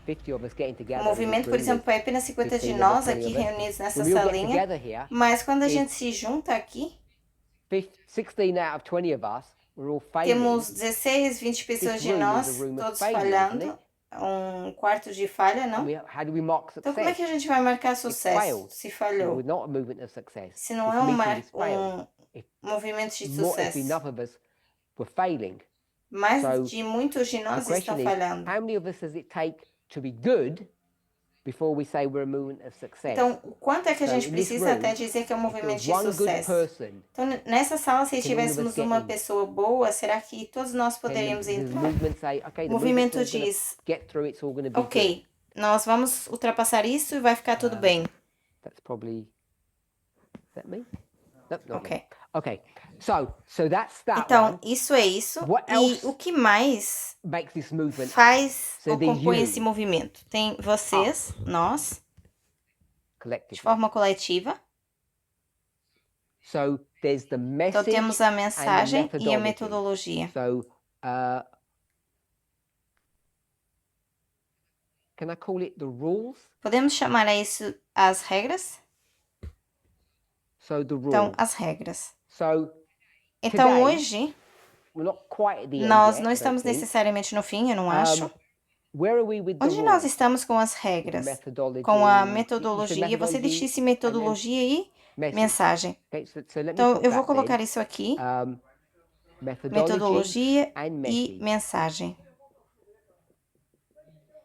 50 of us getting o together. movimento, por exemplo, é apenas 50 de 15 nós of us, aqui 20 of us. reunidos nessa When we all get salinha, together here, mas quando a If- gente se junta aqui, 16 out of 20 of us, we're all failing. temos 16, 20 pessoas de room is a nós, room of todos failure, falhando, isn't um quarto de falha, não? How do we mark Então, como é success? que a gente vai marcar sucesso failed. se falhou? We're not a movement of success. Se não This é meeting is failed. movimento de More if sucesso. enough of us were failing. Mais So, de muitos de The nós question estão is, falhando. how many of us does it take to be good before we say we're a movement of success? Então, o quanto é que a So, gente in this precisa room, até dizer que é um if movimento there's de one good sucesso? person, Então, nessa sala, se can all of us tivéssemos get uma in? pessoa boa, será que todos nós can poderíamos the entrar? movement say, okay, O the movimento movement's all gonna diz, get through, it's all going to be good. ok, nós vamos ultrapassar isso e vai ficar tudo bem. That's probably, is that me? No, not Ok. me. Okay, so that's that Então, one. isso é isso. What E else o que mais makes this movement faz So ou there's compõe you. esse movimento? Tem vocês, nós, de collectively? forma coletiva. So there's the Então, message temos a and the mensagem e a methodology. metodologia. So, can I call it the rules? Podemos chamar a isso as regras? So the rules. Então, as regras. So Então, Today, hoje, we're not quite at the end nós yet, não I estamos don't think. necessariamente no fim, eu não acho. Where are we with the Onde nós rules? estamos com as The regras? methodology. Com a You said metodologia. Você methodology disse and metodologia e then message. mensagem. Okay, so let me Então, put eu vou that colocar then. isso aqui. Methodology Metodologia and e message. mensagem.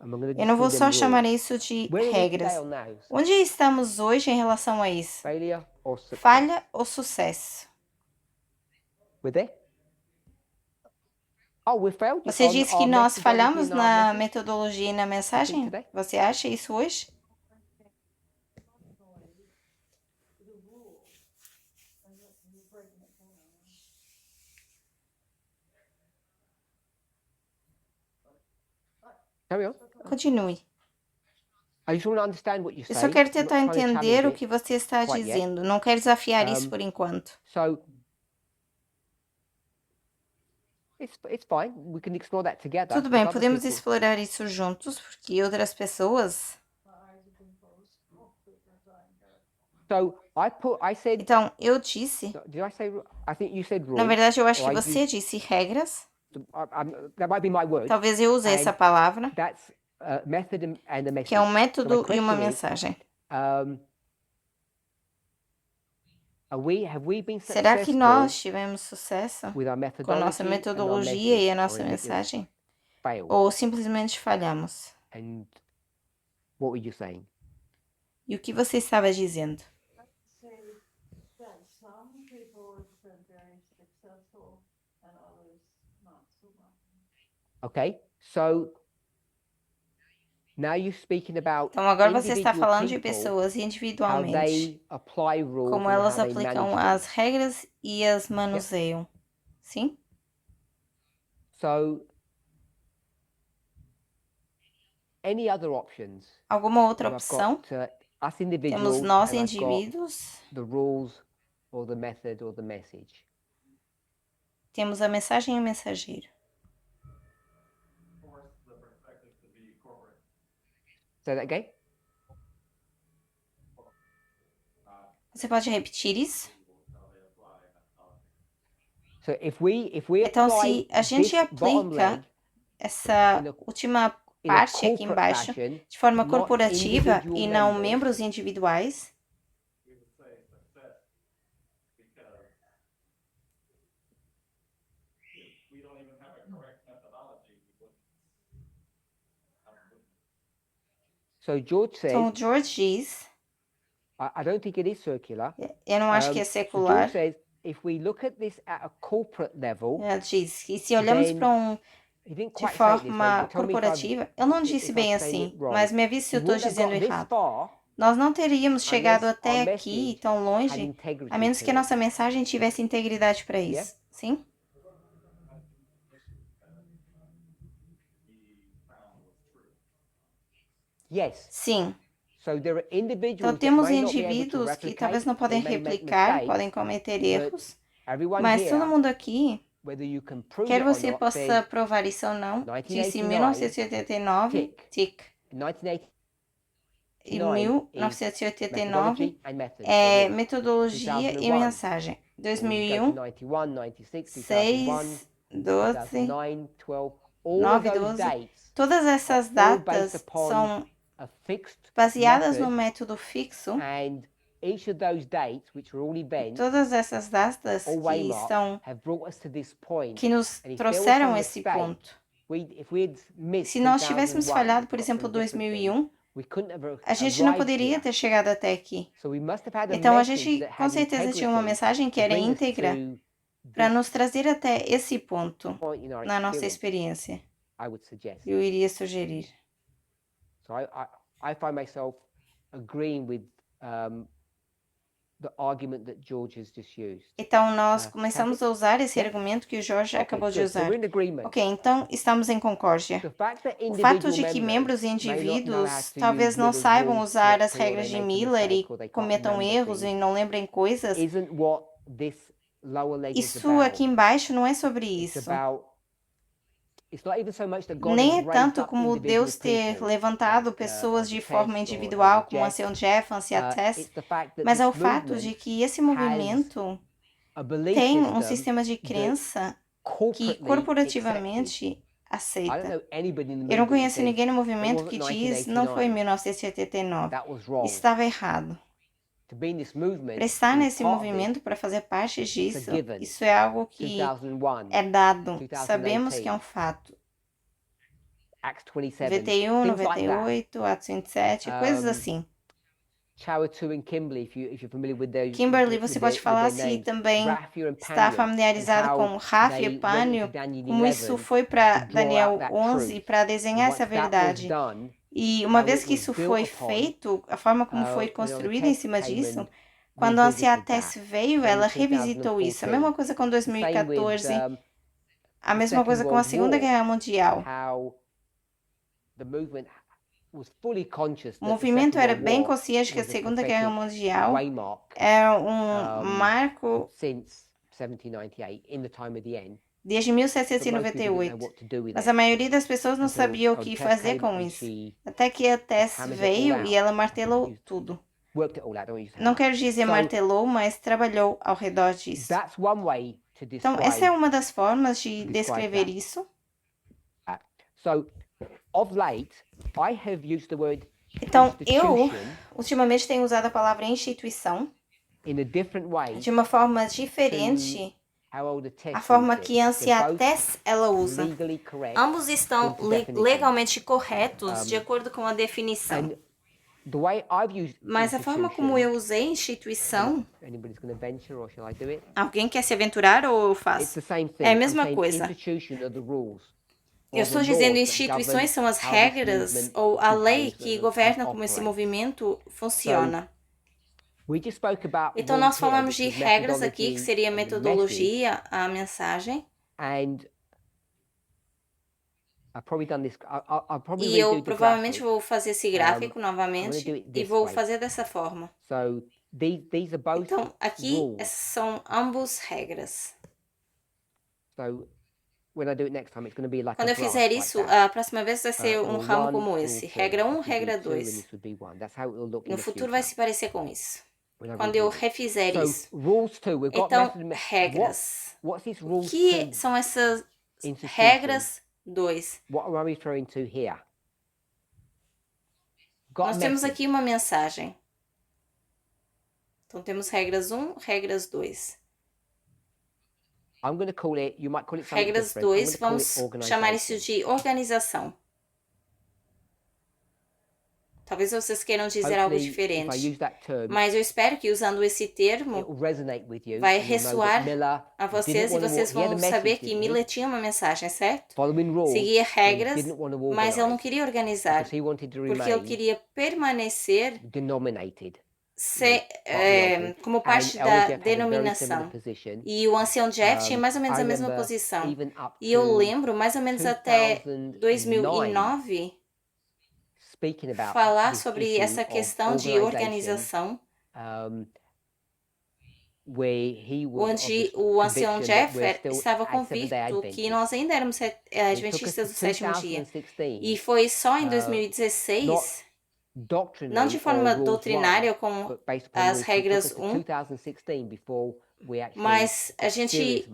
And we're gonna Eu não vou just só call them chamar rules. isso de Where are we today regras. on those? Onde estamos hoje em relação a isso? Failure or success? Falha ou sucesso? We're there? Oh, we failed. Você on disse our que nós methodology falhamos and our na message? metodologia e na mensagem? today? Você acha isso hoje? Carry on. Continue. I just want to understand what you're Eu saying. só quero I'm not tentar trying to entender challenge o it. que você está quite yet. dizendo. Não quero desafiar isso Um, por enquanto. So it's fine. We can explore that together. Tudo because bem, other podemos people- explorar isso juntos, porque outras pessoas. So I said. Então, eu disse. Did I say? I think you said rules. Na verdade, eu acho or que I você used- disse regras. that might be my word. Talvez eu use essa palavra, That's a method and a message. que é um método So my e uma question is, mensagem. have we been Será que successful nós tivemos sucesso with our com a nossa metodologia e a nossa mensagem? failed? Ou simplesmente falhamos? And what were you saying? E o que você estava dizendo? Say that some people have been very successful and others not so much. Okay, so now you're speaking about Então agora você está individual falando de people, pessoas how individualmente, they apply rules como and elas how they aplicam manage them. as regras e as manuseiam. Sim? So any other options? Alguma outra So I've opção? got us individuals, Temos nós and I've got indivíduos, the rules or the method or the message. temos a mensagem e o mensageiro. Say that again? Você pode repetir isso? So if we Então, apply se a gente this bottom aplica leg essa última in a parte aqui corporate embaixo fashion, de forma not corporativa individual e não members, membros individuais, we would say success because if we don't even have a correct methodology, we wouldn't have a movement. so George says, então o George diz, I don't think it is circular. eu não acho que é So secular, George says, if we look at this at a corporate level, ela diz que se olhamos then para he didn't de quite say it this way, forma but tell me if corporativa, eu não disse if bem I'm saying assim, it wrong. mas me avise se eu we estou wouldn't have dizendo got this errado. far Nós não teríamos chegado unless até our aqui message tão had longe, integrity a menos to que a it. nossa mensagem tivesse integridade para Yeah. isso. Sim? Yes. Sim. So there are individuals Então that temos may not be able to indivíduos que replicate, talvez não podem they may make replicar, mistakes, podem cometer but erros, everyone mas here, todo mundo aqui, whether you can prove quer it or você not, possa says provar isso ou não, disse em 1989, 1989, tic, 1989 e is 1989 methodology and method. é So metodologia e 2001. mensagem. we go to 2001, 91, 96, 6, 2001, 12, 2009, 12, all 9, of those 12, dates todas essas all based datas upon são a fixed baseadas no method, método fixo. and each of those dates, which are all events, Todas essas datas all que waymarks, estão, have brought us to this point. que nos And if there was trouxeram some esse mistake, ponto. if we had missed Se nós tivéssemos 2001, falhado, por got exemplo, some different things, 2001, we couldn't have a gente não arrived poderia here. ter chegado até aqui. So we must have had a Então a message gente that com had certeza tinha uma integrity mensagem que to era bring us íntegra to para this nos trazer até esse ponto point in our na nossa experience, experiência. I would suggest. Eu iria sugerir. So I find myself agreeing with the argument that George has just used. Então nós Ah, começamos a usar esse argumento que o Jorge Okay, acabou de good. So usar. we're in agreement. Ok, então estamos em concórdia. The fact that O fato individual de que membros e may not know how indivíduos to talvez use não Miller's saibam rules usar as correctly, or regras they de make a Miller e mistake, or they can't cometam remember erros e things, não lembrem coisas, isn't what this lower leg is isso about. aqui embaixo não é sobre It's isso. about, it's not even so much that God Nem has é raised tanto up como individual Deus ter people, levantado like, pessoas like de a forma Tess or individual, como a Jess. Seu Jeffans e a Tess, It's the fact that mas é this o fato de movement que esse has movimento a belief tem um system sistema de that crença que corporately accepted. corporativamente I don't aceita. know anybody in the Eu não movement that conheço says ninguém no it movimento wasn't que diz não foi em 1989. that was wrong. Isso estava errado. To be in this movement, Para estar to be nesse part of it, movimento, para fazer parte disso, given. isso é algo que 2001, é dado. 2018, Sabemos que é um fato. Acts 27, 91, things like that. 98, Atos 27, coisas Um, assim. Chowatu and Kimberly, if you're familiar with those. Kimberly, with você their- pode with falar their se names. também Raphia and está Paniel, familiarizado and how com Rafa they e went Pânio, into Daniel como 11 isso foi para to draw Daniel out that 11 truth. para And desenhar once essa that was verdade. done, E uma how vez it que was isso built foi upon, feito, a forma como foi when construída Tess em cima came disso, and quando a revisited Tess that. veio, Same ela with revisitou isso. A 2014. mesma coisa com The same with 2014, a the mesma coisa Second com a World Segunda War, Guerra Mundial. how the movement was fully conscious O that the movimento Second era World bem War consciente que a was a Segunda Guerra prophetic Mundial waymark é um marco since 1798 in the time of the end. desde But most people didn't know 1798. what to do with Mas it a maioria das pessoas não until sabia o when que Tess fazer came com and isso. she Até que a Tess hammered it all veio out. e ela martelou tudo. worked it all out. Don't use Não quero dizer So- martelou, mas trabalhou ao redor disso. That's one way Então, essa é uma das formas de describe descrever that. isso. So, of late, I have used the word Então, eu, institution ultimamente, tenho usado a palavra instituição in a different way de uma forma diferente how Elder Tess a forma used it. que a They're anciã both Tess ela usa. legally correct. Ambos estão according to definition. legalmente corretos de acordo com a definição. And the way I've used Mas a forma como eu usei instituição, anybody's going to venture or shall I do it? alguém quer se aventurar ou eu It's faço? the same thing. É a I'm mesma saying coisa. institution are the rules. Eu estou dizendo instituições são as regras ou a lei que governa como esse movimento funciona. Então nós falamos de regras aqui, que seria a metodologia, a mensagem. E eu provavelmente vou fazer esse gráfico novamente e vou fazer dessa forma. Então aqui são ambos regras. Quando eu fizer isso, a próxima vez vai ser um ramo como esse. Regra 1, regra 2. No futuro vai se parecer com isso. Quando eu refizer isso. Então, regras. O que são essas regras 2? Nós temos aqui uma mensagem. Então, temos regras 1, regras 2. Regras 2, vamos chamar isso de organização. Talvez vocês queiram dizer algo diferente, mas eu espero que usando esse termo vai ressoar a vocês e vocês vão saber que Miller tinha uma mensagem, certo? Seguia regras, mas ele não queria organizar, porque ele queria permanecer como parte da denominação. E o ancião Jeff tinha mais ou menos a mesma posição. E eu lembro, mais ou menos até 2009, falar sobre essa questão de organização, onde o ancião Jeffer estava convicto que nós ainda éramos adventistas do sétimo dia. E foi só em 2016, não de forma doutrinária como as regras 1, mas a gente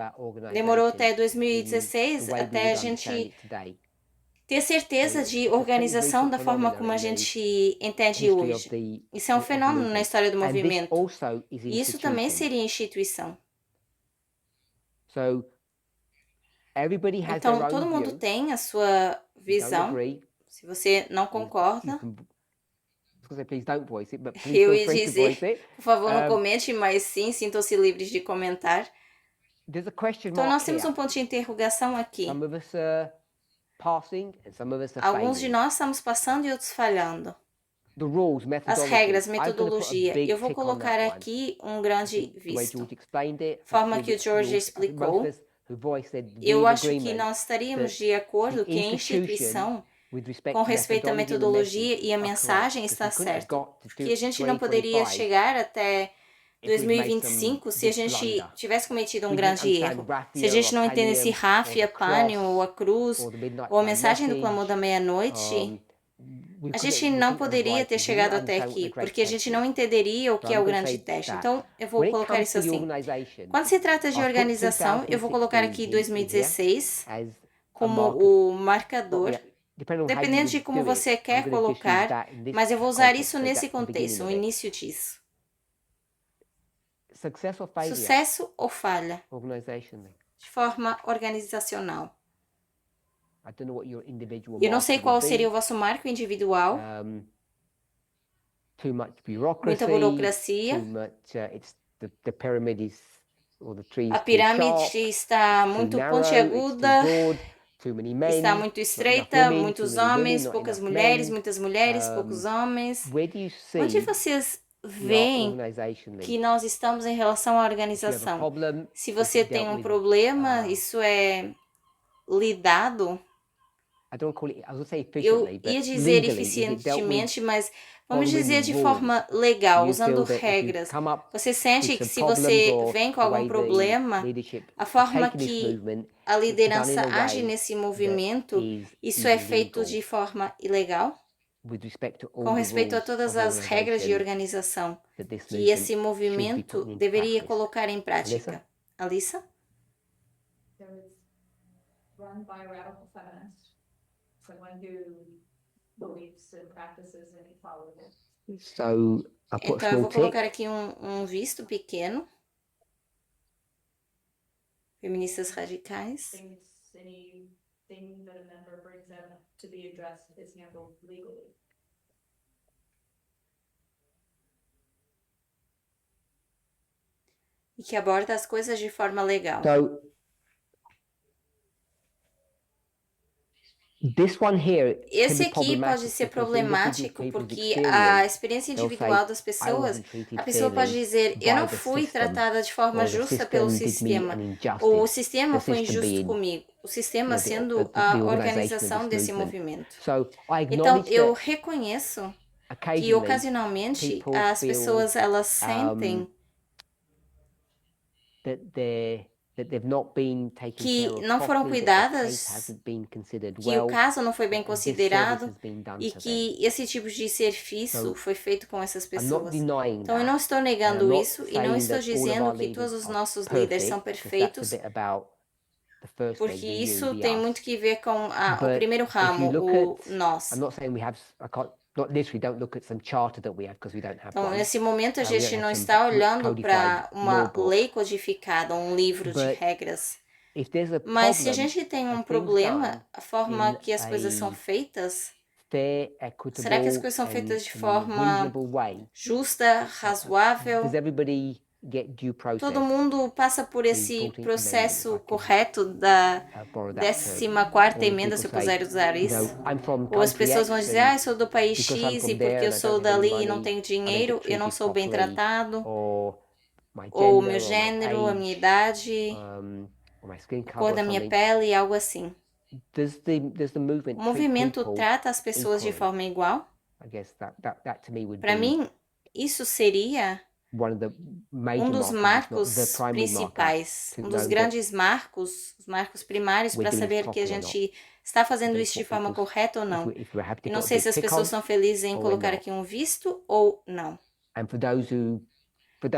demorou até 2016 até a gente ter certeza de organização da forma como a gente entende hoje. Isso é um fenômeno na história do movimento. E isso também seria instituição. Então, todo mundo tem a sua visão. Se você não concorda, eu ia dizer, por favor, não comente, mas sim, sintam-se livres de comentar. Então, nós temos um ponto de interrogação aqui. Alguns de nós estamos passando e outros falhando. As regras, metodologia. Eu vou colocar aqui um grande visto. Forma que o George explicou. Eu acho que nós estaríamos de acordo que a instituição, com respeito à metodologia e à mensagem, está certa. Que a gente não poderia chegar até 2025 se a gente tivesse cometido um grande erro. Se a gente não entendesse Ráfia, Pânio, ou a cruz, ou a mensagem do clamor da meia-noite, a gente não poderia ter chegado até aqui, porque a gente não entenderia o que é o grande teste. Então, eu vou colocar isso assim. Quando se trata de organização, eu vou colocar aqui 2016 como o marcador, dependendo de como você quer colocar, mas eu vou usar isso nesse contexto, o início disso. Sucesso ou falha? De forma organizacional. Eu não sei qual seria o vosso marco individual. Muita burocracia. A pirâmide está muito pontiaguda, está muito estreita, muitos homens, poucas mulheres, muitas mulheres, poucos homens. Onde vocês veem que nós estamos em relação à organização? Se você tem um problema, isso é lidado. Eu ia dizer eficientemente, mas vamos dizer de forma legal, usando regras. Você sente que se você vem com algum problema, a forma que a liderança age nesse movimento, isso é feito de forma ilegal? Com respeito a todas as regras de organização que esse movimento deveria colocar em prática. Alissa? It was run by a radical feminist, someone who believes and practices inequality. So I put a Então, eu small vou tick. colocar aqui um visto pequeno. Feministas radicais. Anything that a member brings up to be addressed is handled legally. E que aborda as coisas de forma legal. So this one here Esse can be aqui pode ser problemático problemático porque a experiência individual das pessoas, a pessoa pode dizer, eu não fui tratada de forma justa pelo sistema, ou o sistema foi injusto comigo, o sistema sendo a organização desse movimento. Então, eu reconheço que ocasionalmente as pessoas elas sentem que não foram cuidadas, que o caso não foi bem considerado e que esse tipo de serviço foi feito com essas pessoas. Então, eu não estou negando isso e não estou dizendo que todos os nossos líderes são perfeitos, porque isso tem muito que ver com o primeiro ramo, o nós. Então, nesse momento, a gente não está olhando para uma lei codificada, um livro de regras. Mas se a gente tem um problema, a forma que as coisas são feitas, será que as coisas são feitas de forma justa, razoável? Todo mundo passa por esse processo correto da 14ª emenda, se eu puder usar isso. Ou as pessoas vão dizer, eu sou do país X e porque eu sou dali e não tenho dinheiro, eu não sou bem tratado. Ou o meu gênero, a minha idade, a cor da minha pele, algo assim. O movimento trata as pessoas de forma igual? Para mim, isso seria um dos marcos principais, um dos grandes marcos, os marcos primários para saber que a gente está fazendo isso de forma correta ou não. Eu não sei se as pessoas são felizes em colocar aqui um visto ou não.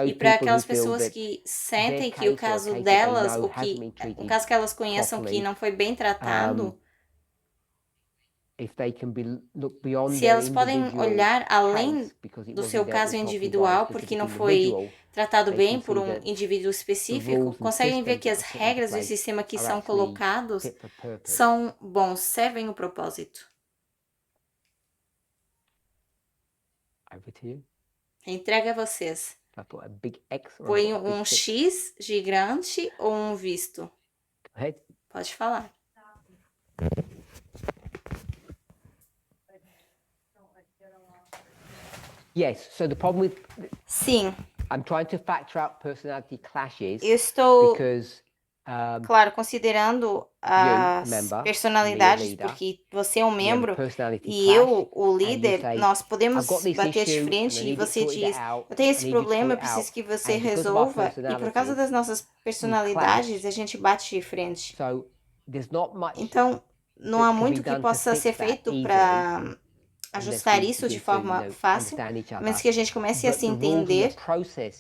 E para aquelas pessoas que sentem que o caso delas, ou que um caso que elas conheçam que não foi bem tratado, se elas podem olhar além do seu caso individual, porque não foi tratado bem por um indivíduo específico, conseguem ver que as regras do sistema que são colocados são bons, servem o propósito. Entrega a vocês. Põe um X gigante ou um visto? Pode falar. Sim. Eu estou, claro, considerando as personalidades, porque você é um membro e eu, o líder, nós podemos bater de frente e você diz, eu tenho esse problema, eu preciso que você resolva, e por causa das nossas personalidades, a gente bate de frente. Então, não há muito que possa ser feito para ajustar isso de forma fácil, mas que a gente comece a se entender,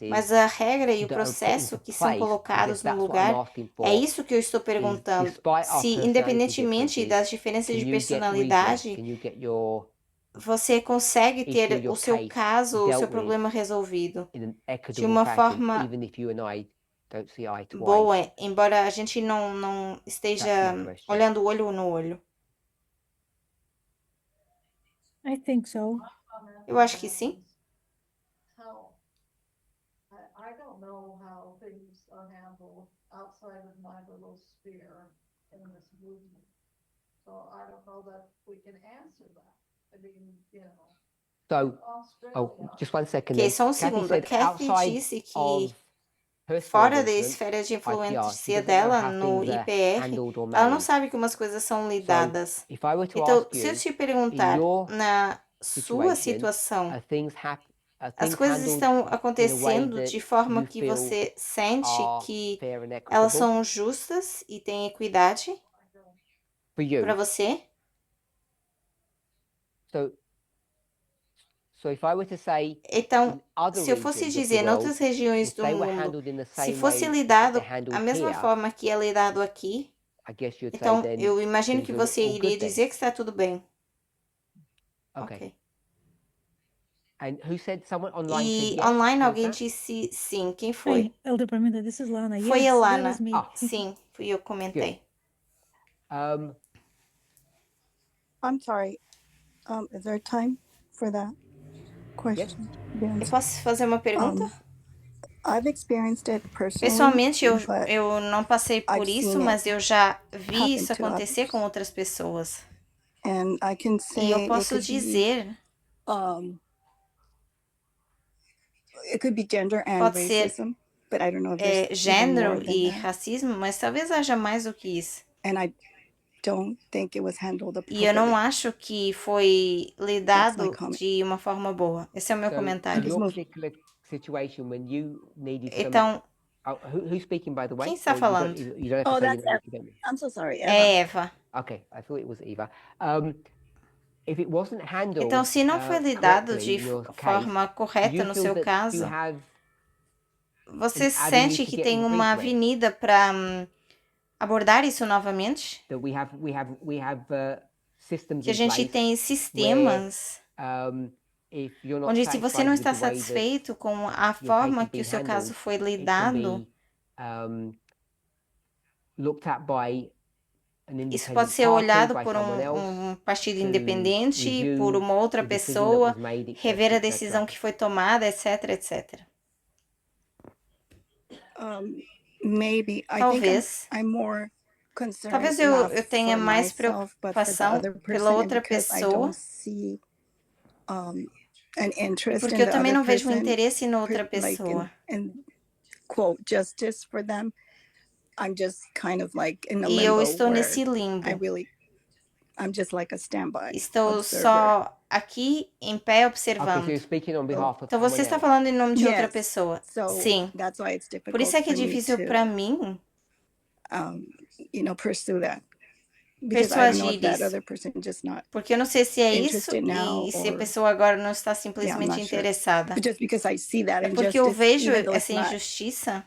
mas a regra e o processo que são colocados no lugar, é isso que eu estou perguntando, se independentemente das diferenças de personalidade, você consegue ter o seu caso, o seu problema resolvido de uma forma boa, embora a gente não esteja olhando olho no olho. I think so. Eu acho que sim. I don't know how things are handled outside of my little sphere in this movement. So I don't know that we can answer that. I mean, you know. Just one second. Ok, só um segundo. A Kathy disse que fora da esfera de influência dela no IPR, ela não sabe como as coisas são lidadas. Então, se eu te perguntar, na sua situação, as coisas estão acontecendo de forma que você sente que elas são justas e têm equidade para você? So if I were to say Então, in other se eu fosse regions of dizer, the em outras world, regiões if do they were mundo, handled in the se same fosse way that lidado they're handled a mesma here, forma que é lidado aqui, I guess you'd say então then eu imagino things que are você all iria good then. dizer que está tudo bem. Okay. Ok. And who said someone online said E yes? online Who was alguém that? disse sim. Quem Hi, foi? Elder Parminda, this is Lana. Foi Yes, a that Lana. was me. Ah. Sim, fui eu que comentei. Um, I'm sorry. Is there time for that question? to be Eu answered? posso fazer uma pergunta? I've experienced it personally, Pessoalmente, but eu não passei por I've isso, seen mas it eu já vi happen isso to acontecer others. com outras pessoas. And I can E eu say posso dizer, it could be gender and pode ser racism, but I don't know if there's even more gênero than e that. racismo, mas talvez haja mais do que isso. And I don't think it was handled E eu não appropriately. acho que foi lidado de uma forma boa. Esse é o meu so comentário. in your particular situation when you needed some... Então, who's speaking, by the way? quem está Or you don't- falando? You don't have to Oh, say that's your name Eva. if you don't. I'm so sorry, Eva. É Eva. Okay, I thought it was Eva. If it wasn't handled Então, se não foi lidado correctly de in your case, forma do correta you no feel seu that caso, you have você an avenue sente to que get tem uma redress? avenida para abordar isso novamente? That we have systems Que a in gente place tem sistemas if you're not onde, se você não satisfied with está the way that satisfeito com a your case forma has que been o seu caso handled, foi it can lidado, be looked at by an isso pode independent ser party, olhado by por someone else, um partido to independente, por review uma outra the decision that pessoa, was made, etc, rever a etc. decisão que foi tomada, etc, etc. Maybe. I think Talvez. I'm more concerned Talvez not eu tenha for mais myself, but for the preocupação other pela person, and outra because I pessoa, don't see an interest porque in eu the também other não vejo um person, interesse na outra like pessoa. in quote justice for them. I'm just kind of like in a E eu limbo estou where nesse limbo. I'm just like a standby Estou observer. só aqui em pé Okay, observando. so you're speaking on behalf of Então você someone está else. falando em nome de outra Yes. pessoa. So Sim. that's why it's Por difficult isso é que é for me difícil to, para mim pursue that. Because I don't know if persuadir that isso. other person just not Porque eu não sei se é isso interested now e se a or- pessoa agora não está I'm simplesmente not sure. interessada. But just because I see that É porque eu injustice, vejo even though it's essa not injustiça,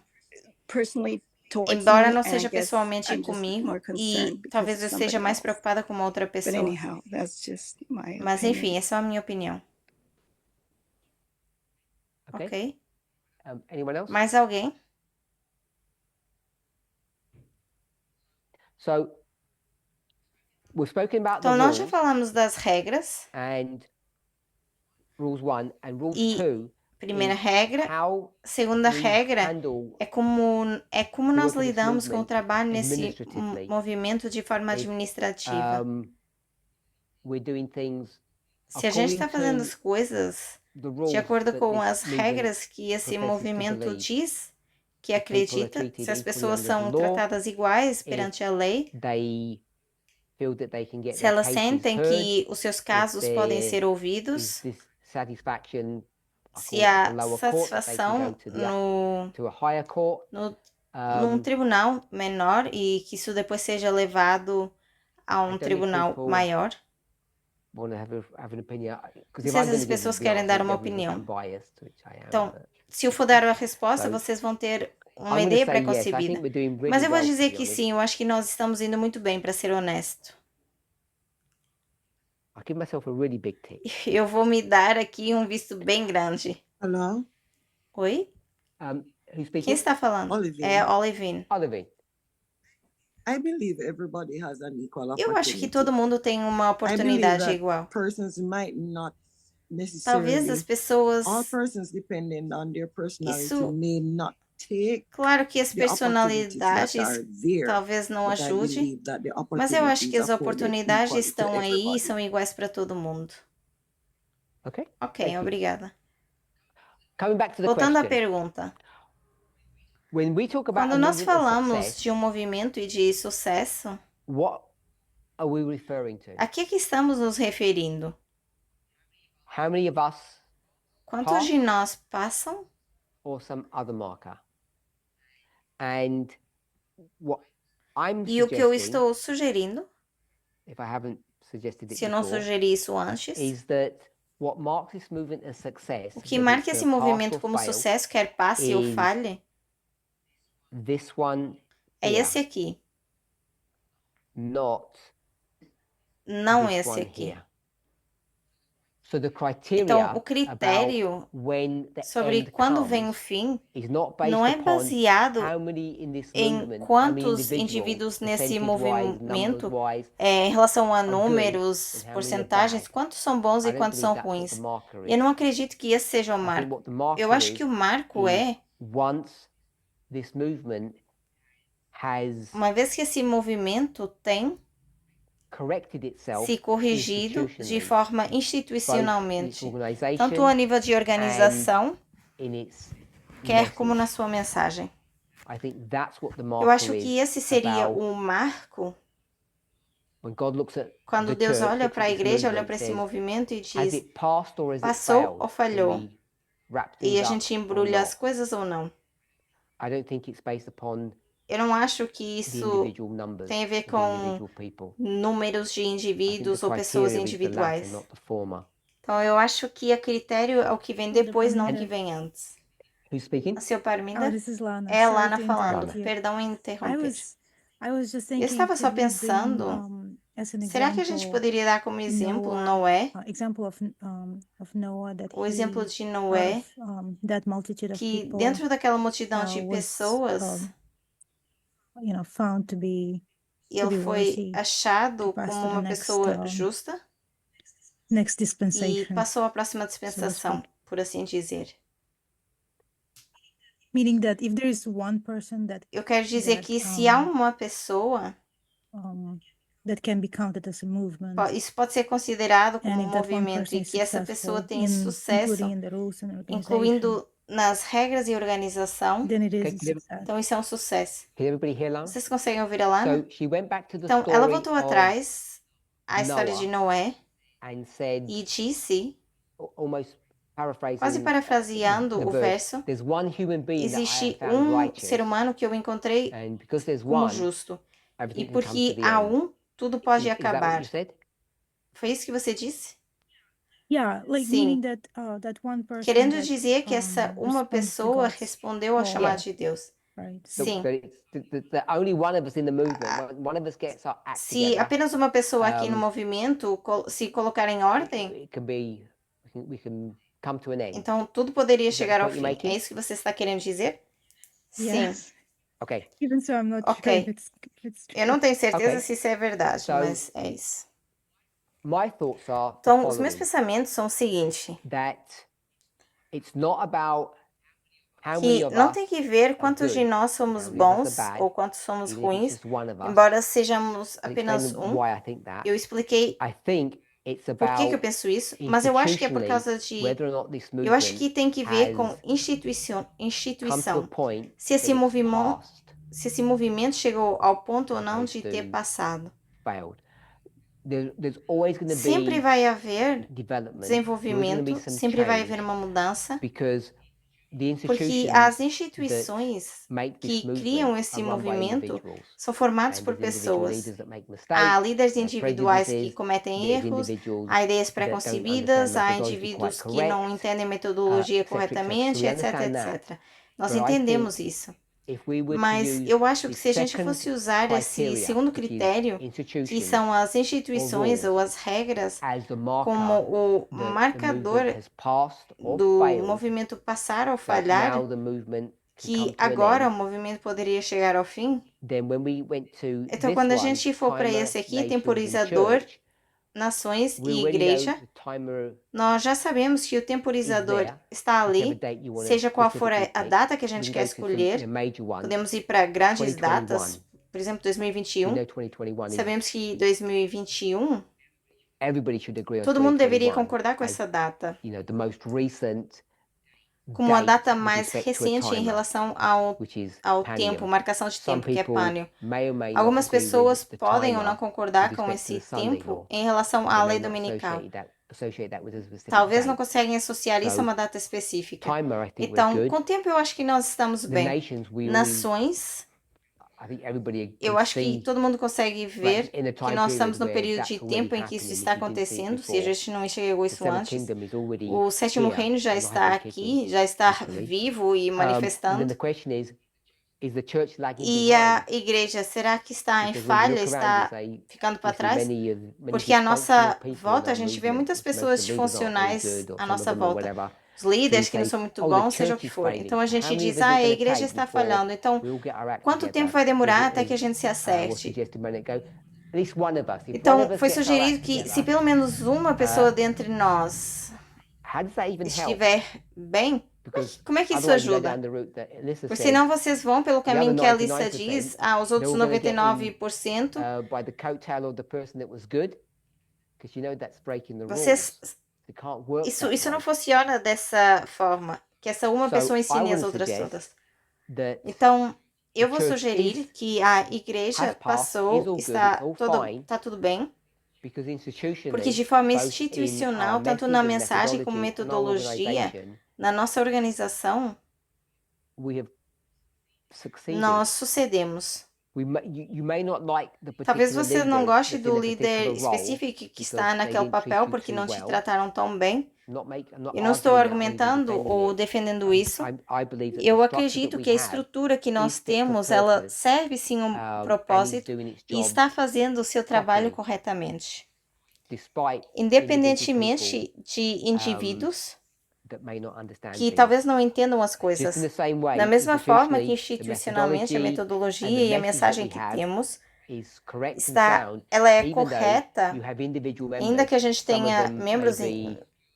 personally towards embora me, não and I seja guess pessoalmente I'm just comigo, more e concerned because talvez eu of esteja somebody mais else. preocupada com uma outra But pessoa. anyhow, that's just my Mas opinion. enfim, essa é a minha opinião. Okay. Ok? Anyone else? Mais alguém? So we've spoken about the Então, nós já rules falamos das regras. and rules 1 and rules E 2. primeira is regra. how Segunda we regra handle é como nós work of this lidamos com o movement trabalho nesse administratively. movimento de forma If, administrativa. we're doing things Se a gente está according fazendo to as coisas the rules de acordo that com this as movement regras que esse professes to movimento believe, diz, que if people are acredita, treated se as equally pessoas under the são law, tratadas iguais perante a lei, they feel that they can get se their elas cases sentem heard, que os seus casos podem there ser is ouvidos, dissatisfaction, I se call it há the lower court, that they can satisfação go to a higher court. num tribunal menor e que isso depois seja levado a um tribunal maior. Want to have an opinion? Não sei se as pessoas querem dar uma opinião. Então, se eu for dar a resposta, vocês vão ter uma ideia preconcebida. Mas eu vou dizer que sim, eu acho que nós estamos indo muito bem, para ser honesto. I give myself a really big tick. Eu vou me dar aqui um visto bem grande. Hello? Oi? Who's speaking? Quem está falando? Olivine. É Olivine. Olivine. I believe everybody has an equal Eu opportunity. acho que todo mundo tem uma oportunidade igual. Persons might not necessarily, Talvez as pessoas... all persons depending on their personality Isso- may not take Claro que as the opportunities that personalidades are there, talvez não but I ajude, believe that the mas eu acho que as opportunities afforded oportunidades equally to estão aí e everybody. são iguais para todo mundo. Okay. Ok, Thank you. obrigada. Coming back to the Voltando à question. pergunta. When we talk about Quando a nós movement of falamos success, de um movimento e de sucesso, what are we referring to? a que estamos nos referindo? How many of us Quantos de nós passam or some other marker? And what I'm e o que eu suggesting, estou sugerindo, if I haven't suggested it se eu não before, sugeri isso antes, is that what marks this movement as success, O que whether marca it's esse gonna pass movimento or como fail, sucesso, quer passe ou is falhe, this one é here, esse aqui, not não this esse one aqui. here. So the Então, criteria o about critério when the sobre end quando vem o comes fim is not based não é upon baseado how many in this em movement, how many quantos individuals, indivíduos nesse percentage-wise, movimento, numbers-wise, em relação a are good números, and how many are porcentagens, bad. quantos são bons I e don't quantos believe são that's what ruins. the marker Eu não is. acredito que esse seja o I think marco. what the marker Eu acho que o marco is é, once this movement has uma vez que esse movimento tem corrected itself se corrigido de institutionally, forma both in its institucionalmente, organization tanto a nível de and organização, in its quer como na message. sua mensagem. I think that's what the Eu marker acho que is esse seria about o marco when God looks at quando the Deus church, olha looks para at a this igreja, olha movement, para esse says, movimento e has diz: it passed or has it passou failed? ou Can falhou? we wrap E things a up gente or embrulha as not? coisas ou não? I don't think it's based upon Eu não acho que the isso individual numbers tem a ver of the com individual people. números de I think the indivíduos ou pessoas criteria is the latter, individuais. not the former. Então, eu acho que a critério é o que vem depois, não o que Parminda. vem antes. Who's speaking? A seu Oh, Parminda? this is Lana. É a Sorry Lana to falando. interrupt you. Perdão em I interromper. was just Eu thinking, estava só could we bring pensando, as an será que a gente example poderia dar como exemplo Noah, Noé? example of Noah that O exemplo he de out Noé, of that multitude of que people dentro daquela multidão de was pessoas, found to be ele foi worthy achado pass como to the uma next pessoa justa next e dispensation, passou à próxima dispensação, speak. por assim dizer. Meaning that if there is one person that Eu quero dizer que se há uma pessoa, that can be counted as a movement, isso pode ser considerado como and um if that one movimento person e is que essa pessoa successful tem including sucesso, in the rules and organization, incluindo nas regras e organização, then it is Okay, a success. então isso é um sucesso. Can everybody hear Lana? Vocês conseguem ouvir a Lana? So she went back to the Então, ela story voltou of atrás à história de Noé and said, e disse, almost paraphrasing quase parafraseando the o verso, there's one human being that I existe have found righteous, ser humano que eu encontrei and because there's como one, justo. E everything can come to porque the há end. tudo pode Is that what acabar. you said? Foi isso que você disse? Yeah, like Sim. meaning that that one person Querendo that dizer que essa uma responds to pessoa God's respondeu ao call, chamado de Deus. right? So, Sim. but it's the only one of us in the movement. One of us gets our act Se together. apenas uma pessoa aqui no movimento se colocar em ordem, It can be. We can come to an end. então tudo poderia Is that chegar the ao point you're fim. making? É isso que você está querendo dizer? Yeah. Sim. Okay. Even so, I'm not Ok. sure if it's true. Eu não tenho certeza Ok. se isso é verdade, So- mas é isso. My thoughts are the Então, os meus following, pensamentos são o seguinte, that it's not about how many que of não us, tem que ver quantos de nós somos how many of us bons are bad, ou quantos somos even if it's ruins, just one of us. embora sejamos I'll apenas explain um. why I think that. Eu expliquei I think it's por que eu about penso isso, mas eu acho que é por causa de... whether or not this Eu acho que movement tem que ver com has come to a instituição. point Se esse that it's movimento, passed, se esse movimento chegou ao ponto ou não de opposed ter to passado. failed. There's always going to Sempre be vai haver development. There's always gonna desenvolvimento, be some sempre vai change, haver uma mudança, because the porque institutions as instituições make this que movement criam esse are run by movimento individuals. são formados And por there's individual pessoas. leaders that make Há mistakes, líderes there are individuais que prejudices, cometem there's erros, individuals há ideias that don't preconcebidas, understand há methodology indivíduos quite que não correct, entendem metodologia etc., etc. So corretamente, we etc, understand that. etc. Nós But I entendemos think isso. if we were to Mas use eu acho que the se a gente second fosse usar esse criteria, segundo which is critério, que institutions são as instituições rules, ou as regras, as the como marker o that the marcador movement has passed or do failed, movimento passar ou that falhar, now the movement can que come to an agora o end, movimento poderia chegar ao fim. then when we went to Então, this quando a one, gente for para timer, esse aqui, nations and temporizador, church, nações we e already know igreja, the timer nós já sabemos que o temporizador there, está whichever ali, date you want to seja qual for specifically a pick. data que a We gente can quer go to some, escolher. major ones. Podemos ir para grandes 2021. datas, por exemplo, We 2021. know 2021 is, Sabemos que 2021, everybody should agree on todo mundo deveria 2021 concordar com as, essa data, the most recent como a date data with mais respect to a recente em timer, relação ao which is tempo, Panium. marcação de Some tempo, que é people pânio. may or may not Algumas agree with pessoas the podem ou não timer concordar with com respect to esse the Sunday tempo law. em relação à They lei may not dominical. associate that with a specific Talvez não date. conseguem associar isso a So, uma data específica. Timer, I think we're Então, good. com o tempo eu acho que nós estamos The bem. nations, we already, Nações, Eu acho que todo mundo consegue ver que nós estamos no período de tempo em que isso está acontecendo, se a gente não enxergou isso antes. O sétimo reino já está aqui, já está vivo e manifestando. E a igreja, será que está em falha, está ficando para trás? Porque à nossa volta, a gente vê muitas pessoas disfuncionais à nossa volta. Os líderes que não são muito bons, seja o que for. Então a gente diz, a igreja está falhando. Então, quanto tempo vai demorar até que a gente se acerte? Então, foi sugerido que se pelo menos uma pessoa dentre nós estiver bem, como é que isso ajuda? Porque senão vocês vão pelo caminho que a Alyssa diz, os outros 99%, isso não funciona dessa forma, que essa uma pessoa ensine as outras todas. Então, eu vou sugerir que a igreja passou, está tudo bem, porque de forma institucional, tanto na mensagem como metodologia, na nossa organização, nós sucedemos. Talvez você não goste do líder específico que está naquele papel porque não te trataram tão bem. Eu não estou argumentando ou defendendo isso. Eu acredito que a estrutura que nós temos, ela serve sim um propósito e está fazendo o seu trabalho corretamente. Independentemente de indivíduos que talvez não entendam as coisas. Da mesma forma que institucionalmente a metodologia e a mensagem que temos ela é correta, ainda que a gente tenha membros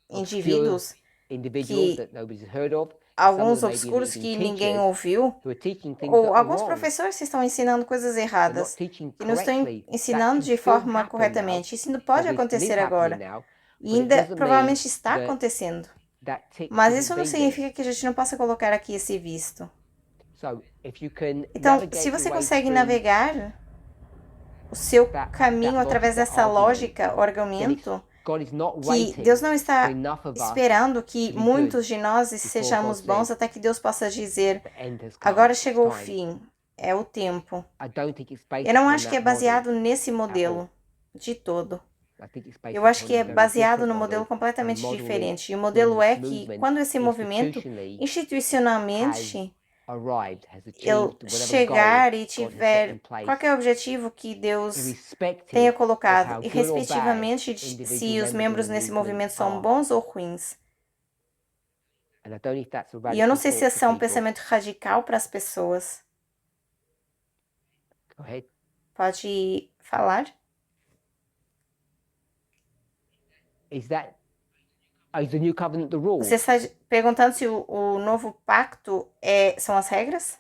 indivíduos que alguns obscuros que ninguém ouviu, ou alguns professores que estão ensinando coisas erradas, que não estão ensinando de forma corretamente. Isso não pode acontecer agora. E ainda provavelmente está acontecendo. Mas isso não significa que a gente não possa colocar aqui esse visto. Então, se você consegue navegar o seu caminho através dessa lógica, o argumento, que Deus não está esperando que muitos de nós sejamos bons até que Deus possa dizer, agora chegou o fim, é o tempo. Eu não acho que é baseado nesse modelo de todo. Eu acho que é baseado num modelo completamente diferente. E o modelo é que, quando esse movimento, institucionalmente, ele chegar e tiver qualquer objetivo que Deus tenha colocado, e respectivamente se os membros nesse movimento são bons ou ruins. E eu não sei se esse é um pensamento radical para as pessoas. Pode falar? Você está perguntando se o novo pacto são as regras?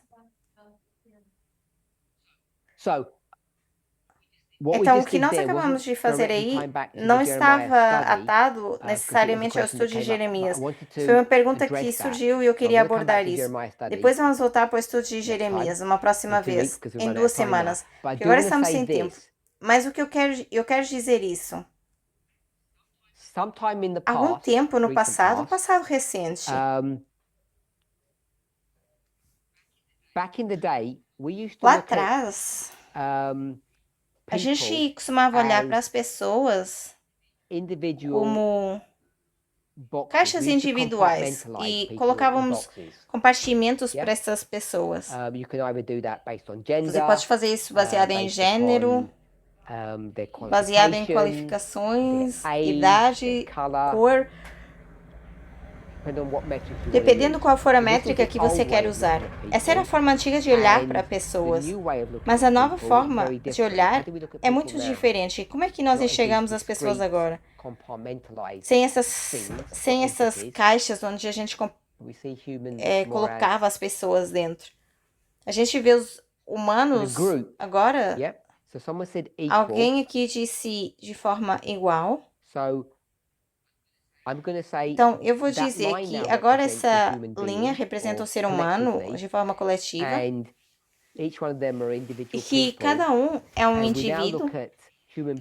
Então, o que nós acabamos de fazer aí não estava atado necessariamente ao estudo de Jeremias. Foi uma pergunta que surgiu e eu queria abordar isso. Depois vamos voltar para o estudo de Jeremias, uma próxima vez, em 2 semanas. Porque agora estamos sem tempo. Mas o que eu quero dizer isso. Algum tempo no passado recente, lá atrás, a gente costumava olhar para as pessoas como caixas individuais e colocávamos compartimentos para essas pessoas. Você pode fazer isso baseado em gênero, baseado em qualificações, idade, cor, dependendo qual for a métrica que você quer usar. Essa era a forma antiga de olhar para pessoas, mas a nova forma de olhar é muito diferente. Como é que nós enxergamos as pessoas agora? Sem essas caixas onde a gente colocava as pessoas dentro. A gente vê os humanos agora. Alguém aqui disse de forma igual. Então, eu vou dizer que agora essa linha representa o ser humano de forma coletiva e que cada um é um indivíduo.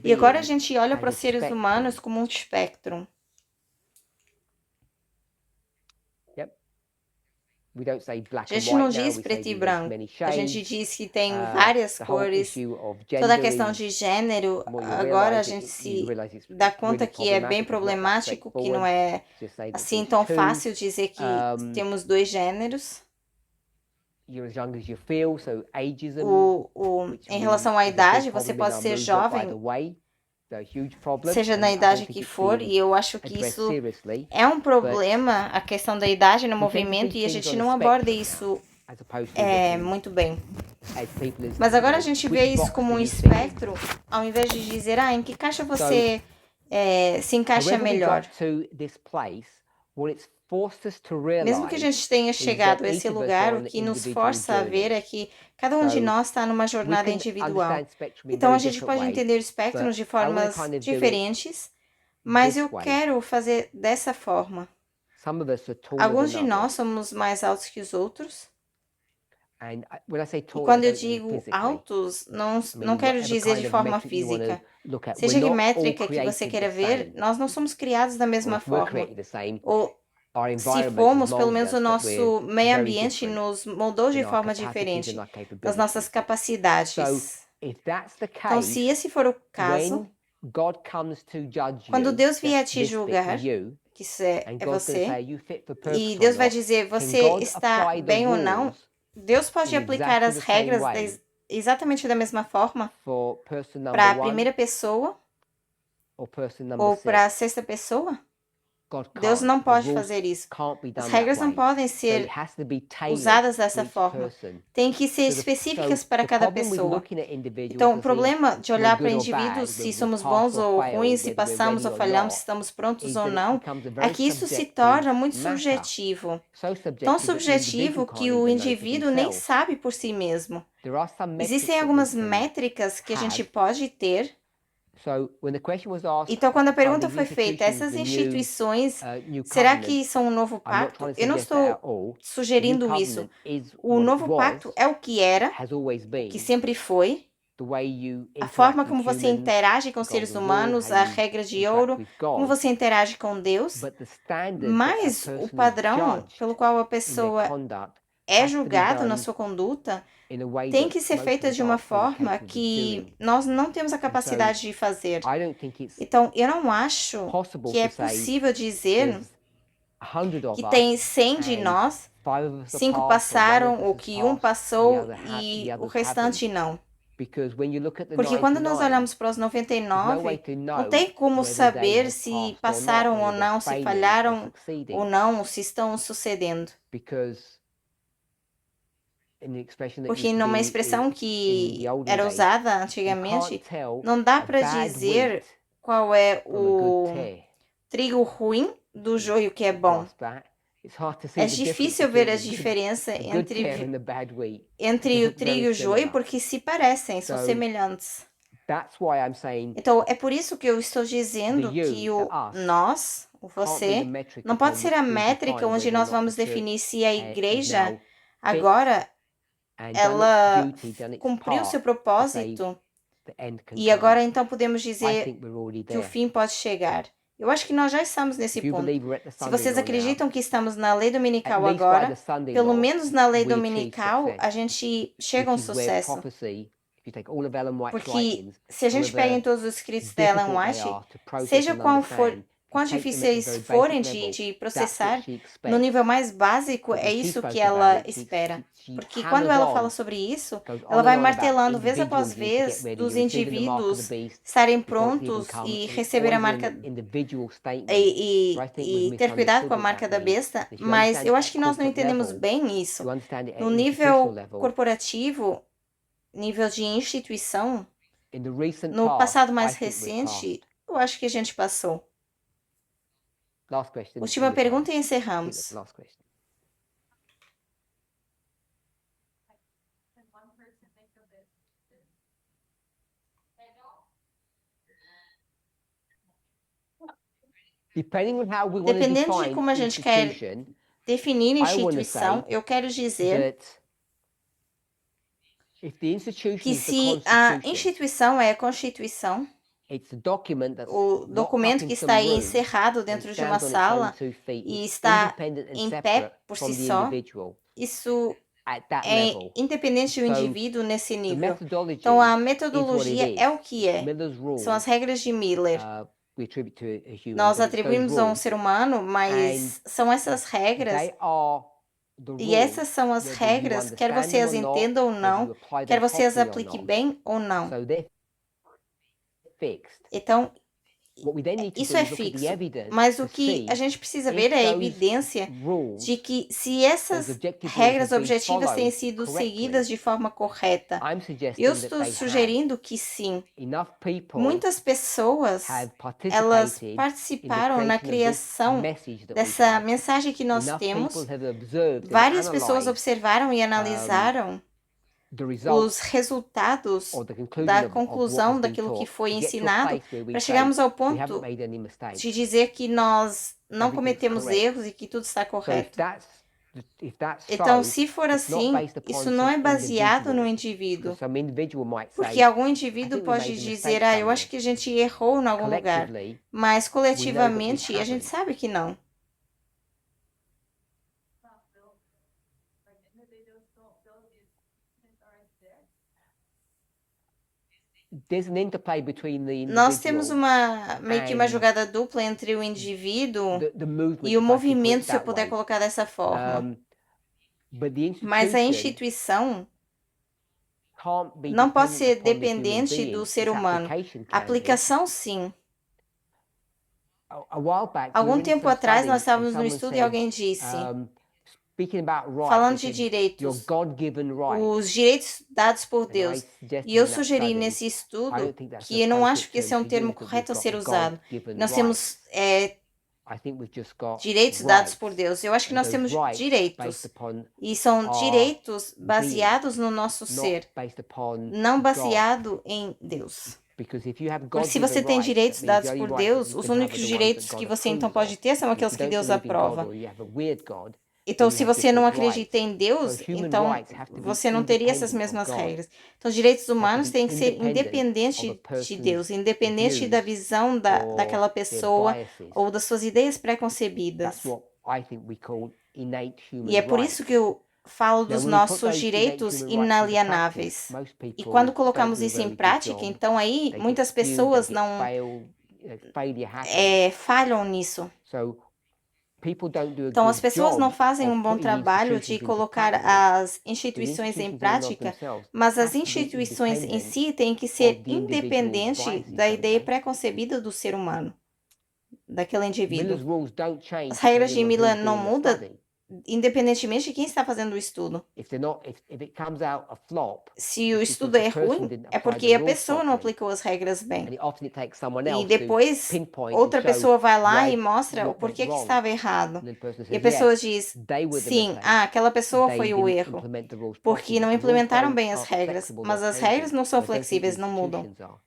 E agora a gente olha para os seres humanos como um espectro. we don't say black A and gente não white now, diz we say preto e there's branco. many A gente shades. diz que tem várias The whole cores. issue of Toda a gender questão is, de gênero, the more you agora a realise gente you se realise it's dá conta really que é bem problematic, it's not that problemático, que não straightforward. é Just say that assim there's tão two. fácil dizer que temos dois gêneros. You're as young as you feel, so ageism, which Em we- relação à is a big idade, você problem in pode our ser movement, by jovem, the way. It's a huge problem, seja and na I don't idade think que it's for, being e eu acho que addressed isso seriously, é um problema, a questão da idade no we tend to movimento, see e a things gente on a não aborda spectrum isso now, as opposed to looking muito bem. at people as, Mas agora a you know, gente vê which isso box como do um you fit in? espectro, ao invés de dizer, em que caixa você se encaixa However we melhor. got to this place, what it's forced us to Mesmo que a realize gente tenha is chegado that a each esse of us lugar, are o on an que nos individual força a ver journey. é que cada um de So, nós está numa We jornada can individual. understand spectrum in Então a very gente different pode ways, entender espectros but de I wanna formas kind of do it diferentes, mas this eu way. quero fazer dessa forma. Some of us are taller Alguns de than nós others. somos mais altos que os outros. And when I say E tall, I quando eu don't mean digo physically. altos, não I mean, quero whatever dizer kind de of forma metric you wanna física. look at. Seja We're que not all métrica que você created queira the ver, same. nós não somos criados da Or mesma if we're forma. created the same, Ou our se environment has fomos, pelo molded menos o us that we're nosso meio very ambiente different nos moldou de in our forma capacities diferente and our das nossas capabilities. capacidades. So, if that's the Então, se case, esse for o caso, when God comes to judge quando you, Deus vier a that's te this bit julgar, you, que isso é and God's going to você, say you fit for e purpose or Deus vai not, dizer, can você God está apply the bem ou não, rules Deus pode in aplicar exactly as the same regras way exatamente da mesma forma for person para a number one primeira pessoa or person number ou para a six? sexta pessoa? God Deus can't. não The pode rules fazer isso. can't be As done regras that não way. podem So ser it has to be tailored usadas to dessa each forma. person. Tem que ser So específicas para the cada problem with pessoa. looking at individuals Então, o and seeing problema de we're olhar para good or indivíduos, bad, se whether we somos pass bons or ou fail, ruins, se whether we're passamos ready ou or falhamos, se not, estamos prontos is ou that it não, becomes a é very que isso se subjective torna muito matter. subjetivo. So subjective Tão that the subjetivo individual que can't o even know for indivíduo nem themselves. sabe por si mesmo. There are some metrics Existem that we algumas can métricas que a gente have. pode ter. So when the question was asked, Então, quando a are pergunta these foi feita, institutions essas the instituições, new será covenant? que são um novo I'm not pacto? trying to Eu não suggest that at estou all. The new sugerindo isso. covenant is O what novo it pacto was, é o que era, has always been, que sempre foi, the way you a interact forma with como você humans, interage com the seres golden rule, humanos, how a you regra de interact ouro, with como God. você interage com Deus, But the standard that a mas o person is padrão judged pelo qual a in their pessoa conduct é has to be julgado na done sua conduta in a way tem that que ser most of feita us de uma aren't fully forma capable of que doing. nós não temos a And so capacidade de fazer. I don't think it's Então, eu não acho possible que é to say possível dizer there's 100 of que us tem 100 de and nós, 5 of us 5 passed, or 1 passaram, of ou us que has um passed, passou the e o others restante haven't. não. Because when you look at the Porque quando nós 99, olhamos para os there's no way 99, to não know tem como whether they saber have se passed or not, passaram ou whether não, they're se failing or falharam succeeding. ou não, se estão sucedendo. Because in the expression that Porque used to numa be expressão in que the olden era days, usada you can't antigamente, tell não dá a para bad dizer wheat qual é from a good o tear. trigo ruim do joio que é bom. Grasp that. It's hard to see É the difference difícil ver a between diferença a good tear and the bad wheat. entre They o look trigo e very o joio similar. porque se parecem, são So semelhantes. that's why I'm saying Então, é por isso que eu estou the dizendo you, que o the us, nós, o can't be the você, metric não pode upon ser which a we métrica define onde whether or nós not vamos the church definir se a is igreja now fit agora and done ela its duty, done its cumpriu seu part to say propósito the end can e agora come. então podemos I dizer think we're already que o there. fim pode chegar. Eu acho que nós já estamos nesse If you ponto. believe we're at the Se Sunday vocês law now, acreditam que estamos na lei at dominical least by agora, the Sunday pelo law, menos na lei we achieve dominical a success, gente chega a um which is where sucesso. prophecy, if you take all of Ellen White's Porque writings, se a gente pega em however todos os escritos da Ellen difficult they White, are to process seja and qual for, understand, quão you take them at the difíceis very forem basic level, de that's what processar, she no expects. nível mais básico, But é when she isso spoke que about ela it, espera. she Porque quando hammers ela on, fala sobre isso, goes ela on vai and on about martelando vez após individuals need to vez get ready, dos you're receiving the mark of the indivíduos beast estarem before it even prontos comes, e and it's receber a always marca an individual statement, e, but I think e, we've e ter cuidado com a misunderstood what marca that da means. besta, If you mas understand eu it acho at que nós não corporate entendemos level, bem isso. to understand it at No institutional nível level, corporativo, nível de instituição, in the recent no past, passado I mais think we're recente, past. eu acho que a gente passou. Last question. Última and we're pergunta e done. encerramos. Last question. Can one person make of it? Depending on how we want to Dependendo de define como a gente quer institution, definir wanna instituição, say eu quero dizer that if the institution que is the se a Constitution, instituição é a Constituição, it's a document that's o locked documento up que in some está aí room encerrado and dentro de uma stands on its own sala two feet, e it's está independent and em pé separate por from si the só individual. isso at that é level. independente do So, indivíduo nesse The nível. methodology Então, a is what it metodologia é o is. que é. Miller's São as rules regras de Miller. we attribute to a human, Nós but it's those atribuímos a um rules, ser humano, and mas são essas regras, they are the e essas rules, são as whether you regras, quer understand você them as or not, entenda ou whether não, you apply quer them você as properly or aplique not. bem ou não. So they're fixed. Então, What we then need to isso do é is look at fixo, the evidence mas to o que see a gente precisa if ver é a those evidência rules, de que se those essas objective rules regras have been objetivas têm followed sido correctly. seguidas de forma correta. I'm Eu suggesting that estou they have. sugerindo que sim. Enough people Muitas pessoas, have elas participated in the participaram na creation of this criação message that we dessa have. mensagem que nós Enough temos. people have observed and Várias pessoas analyzed observaram e analisaram the os results resultados or the conclusion da of what conclusão has been daquilo que taught foi to get to a ensinado place where we para say chegarmos ao we haven't ponto made any mistakes. de dizer que nós não Everything's cometemos correct. erros e que tudo está So correto. if that's Então, so, se for it's not assim, based upon isso não é some baseado no individual, indivíduo, because some individual might porque say, algum I indivíduo think we made pode a dizer, mistake eu acho somewhere. que a gente errou em algum lugar, Collectively, mas we coletivamente a gente haven't. sabe que não. There's an interplay between the Nós temos individual meio que uma and jogada dupla entre o indivíduo the movement, e o if I can put movimento, it se eu that puder way. colocar dessa forma. But the Mas a institution instituição can't be não pode ser dependent upon the human dependente being. do ser Its humano. application A can be. aplicação, sim. A while back, we Algum were in tempo some atrás, nós study and estávamos no someone estudo e said, alguém disse, speaking about rights, falando they de said, your direitos, God-given rights. os direitos dados por And I Deus. suggested E eu in that sugeri study, nesse I estudo don't think that's que eu the não acho appropriate que esse é term um to termo use, that correto a we've ser got usado. God-given Nós rights. temos I think we've just got direitos dados rights. por Deus. Eu acho que And nós those temos rights direitos. based upon E são our direitos baseados no nosso not ser, based upon não God. baseado em Deus. Because if you have Porque se God-given você tem rights, direitos that means dados the only por rights that Deus, you os can have únicos are the ones direitos that que God você então approves pode of. ter são If aqueles you que don't Deus believe in God aprova. or you have a weird God, Então, then se you have você não different acredita rights. em Deus, So human então rights have to be você não teria essas independent of mesmas God. regras. Então, os direitos They have to humanos be têm que ser independent of a independentes de person's Deus, independente da views visão daquela or their pessoa biases. ou das suas ideias That's preconcebidas. what I think we call innate human E é por rights. isso que eu falo Now, dos when we put nossos those innate direitos human rights into practice, inalienáveis. most E people quando don't colocamos do a isso em very good prática, job. então aí They muitas get skewed, pessoas they get não failure happens. falham nisso. So people don't do a Então, as good pessoas não job fazem of um bom putting the trabalho de institutions into colocar practice. as The instituições em institutions in and of prática, themselves mas as have to be instituições em independent si têm que of ser the individual's independentes biases, da don't ideia they? preconcebida do ser humano, daquele indivíduo. Miller's rules don't change As regras de depending on who's Miller não doing the mudam study. independentemente de quem está fazendo o estudo. If it comes out a flop, Se o it's estudo because é the person ruim, didn't é apply porque the a rules pessoa não properly. aplicou as regras bem. And often it takes someone E else to depois pinpoint and outra show pessoa vai lá e why mostra o what went porquê que wrong. estava errado. And then the person E a says, pessoa yes, diz, they were the sim, mistake. aquela pessoa They foi o didn't erro, implement the rules porque properly. não But the rules implementaram bem as aren't regras, flexible mas or as regras changing. não são I don't think flexíveis, não mudam. institutions are.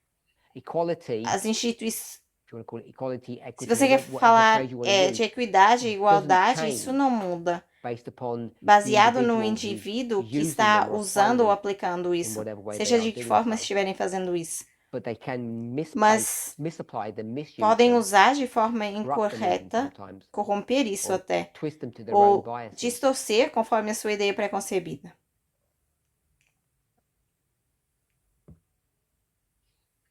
Equality, As instituições, if you want to call it equality, se equity, você quer whatever falar phrase you want to de use, equidade e igualdade, change isso não muda, based upon the baseado no individual who's indivíduo que using está them or usando ou applying them aplicando in isso, whatever way they seja are de que doing forma so. estiverem fazendo isso. But they can Mas misapply them, misuse podem them, usar de forma corrupt them even incorreta, sometimes, corromper isso or até, twist them to their own ou biases. distorcer conforme a sua ideia preconcebida.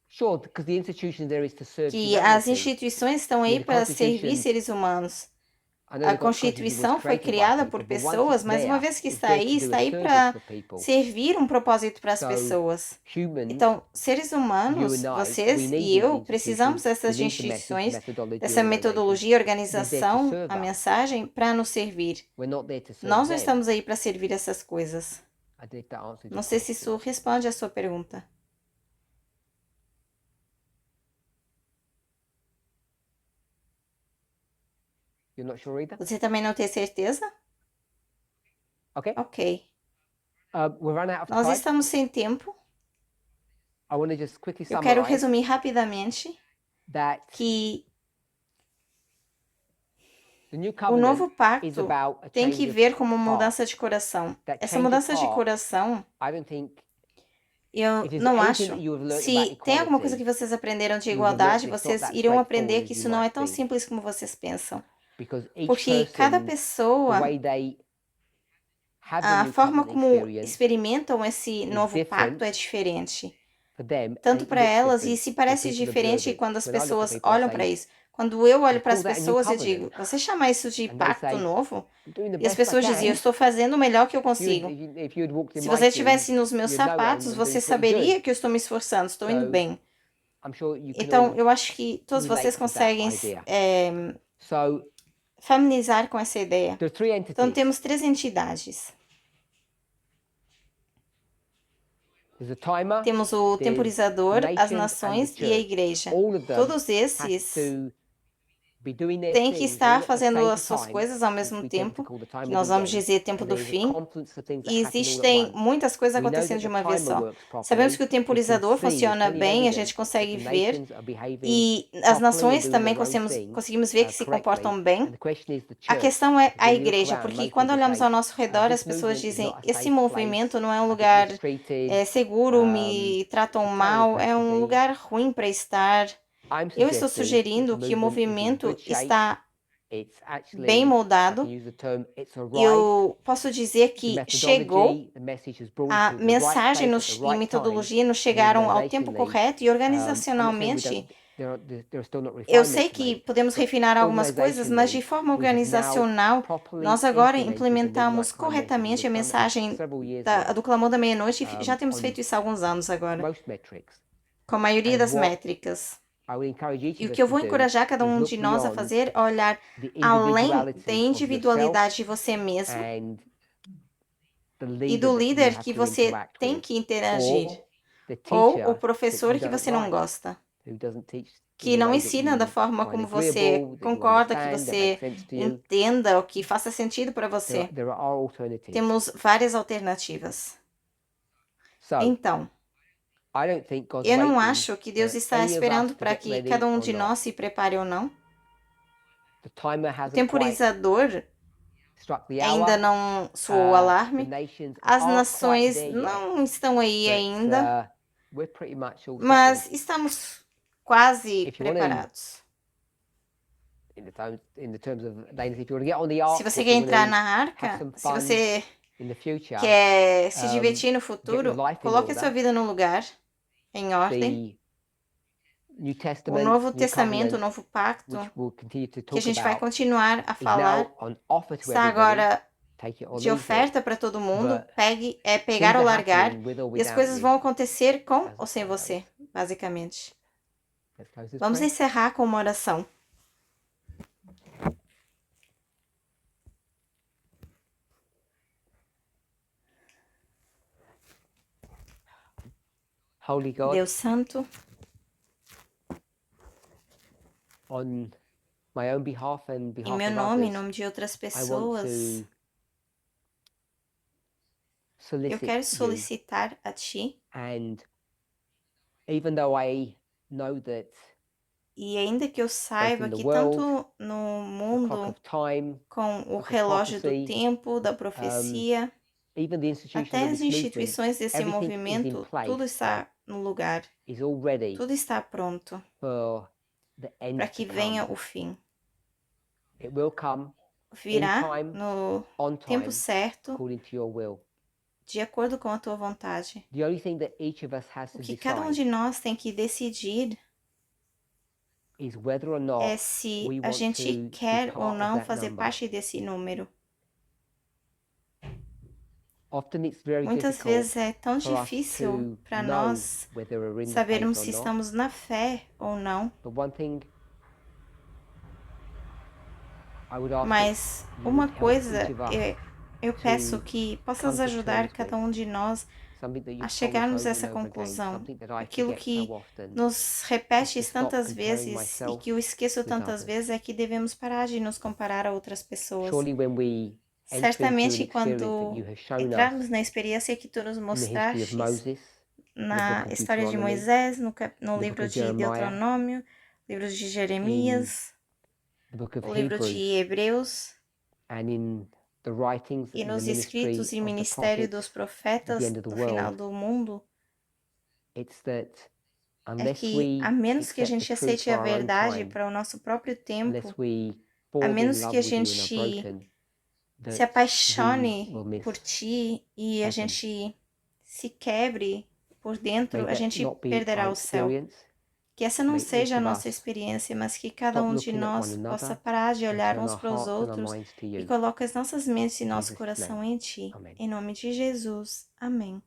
Sure, because the institution there is to serve Que as humanity. instituições estão aí the para servir Constitution- seres humanos. I know A the Constitution Constituição was foi created by criada people, por but once pessoas, it's mas uma there, vez que it's está there aí, to do está a aí service para for people. servir um propósito para as So, pessoas. Humans, Então, seres humanos, you and I, vocês we need e eu, these precisamos institutions, dessas we need the instituições, methodology, dessa metodologia, organização, serve a us. mensagem, para nos servir. We're not there to serve Nós não them. estamos aí para servir essas coisas. I think that answers your Não sei se question. isso responde à sua pergunta. You're not sure either? Você também não tem certeza? Okay. Ok. We're running out of Nós time. estamos sem tempo. I want to just quickly Eu quero summarize resumir rapidamente that que the new o covenant novo is pacto about a tem change que of ver como heart. mudança de coração. That Essa change mudança of de heart, coração, I don't think eu if there's não anything acho. that you have learned Se about tem alguma coisa equality, que vocês aprenderam de you have learned igualdade, it's not vocês that irão aprender straightforward que as isso you não é might tão think. simples como vocês pensam. Because each Porque cada person, pessoa, the way they a forma como experimentam esse novo pacto é diferente, tanto para elas, e se parece diferente quando as pessoas olham para isso. Quando eu olho para as pessoas, eu digo, você chama isso de pacto novo? E as pessoas diziam, eu estou fazendo o melhor que eu consigo. Se você estivesse nos meus sapatos, você saberia que eu estou me esforçando, estou indo bem. Então, eu acho que todos vocês conseguem familiarizar com essa ideia. Então, temos 3 entidades. Temos o temporizador, as nações e a igreja. Todos esses têm que estar fazendo as suas coisas ao mesmo tempo, que nós vamos dizer tempo do fim, e existem muitas coisas acontecendo de uma vez só. Sabemos que o temporizador funciona bem, a gente consegue ver, e as nações também conseguimos ver que se comportam bem. A questão é a igreja, porque quando olhamos ao nosso redor, as pessoas dizem, esse movimento não é um lugar seguro, me tratam mal, é um lugar ruim para estar. Eu estou sugerindo que o movimento está bem moldado. Eu posso dizer que chegou, a mensagem e metodologia nos chegaram ao tempo correto e organizacionalmente. Eu sei que podemos refinar algumas coisas, mas de forma organizacional, nós agora implementamos corretamente a mensagem do clamor da meia-noite e já temos feito isso há alguns anos agora, com a maioria das métricas. E o que eu vou encorajar cada um de nós a fazer é olhar além da individualidade de você mesmo e do líder que você tem que interagir, ou o professor que você não gosta, que não ensina da forma como você concorda, que você entenda, ou que faça sentido para você. Temos várias alternativas. Então, eu não acho que Deus está esperando para que cada um de nós se prepare ou não. O temporizador ainda não soou o alarme. As nações não estão aí ainda, mas estamos quase preparados. Se você quer entrar na arca, se você quer se divertir no futuro, coloque a sua vida no lugar, em ordem. O Novo Testamento, o Novo Pacto, que a gente vai continuar a falar, está agora de oferta para todo mundo. Pegar ou largar, e as coisas vão acontecer com ou sem você, basicamente. Vamos encerrar com uma oração. Deus Santo, em meu nome, em nome de outras pessoas, eu quero solicitar a Ti, e ainda que eu saiba que tanto no mundo, com o relógio do tempo, da profecia, até as instituições desse movimento, tudo está no lugar, tudo está pronto para que venha o fim. Virá no tempo certo, de acordo com a tua vontade. O que cada um de nós tem que decidir é se a gente quer ou não fazer parte desse número. Muitas vezes é tão difícil para nós sabermos se estamos na fé ou não. Mas uma coisa, eu peço que possas ajudar cada um de nós a chegarmos a essa conclusão. Aquilo que nos repetes tantas vezes e que eu esqueço tantas vezes é que devemos parar de nos comparar a outras pessoas. Certamente, quando entrarmos na experiência que tu nos mostraste, na história de Moisés, no livro de Deuteronômio, livro de Jeremias, o livro de Hebreus, e nos escritos e ministério dos profetas do final do mundo, é que, a menos que a gente aceite a verdade para o nosso próprio tempo, a menos que a gente se apaixone por ti e a gente se quebre por dentro, a gente perderá o céu. Que essa não seja a nossa experiência, mas que cada um de nós possa parar de olhar uns para os outros e coloque as nossas mentes e nosso coração em Ti. Em nome de Jesus. Amém.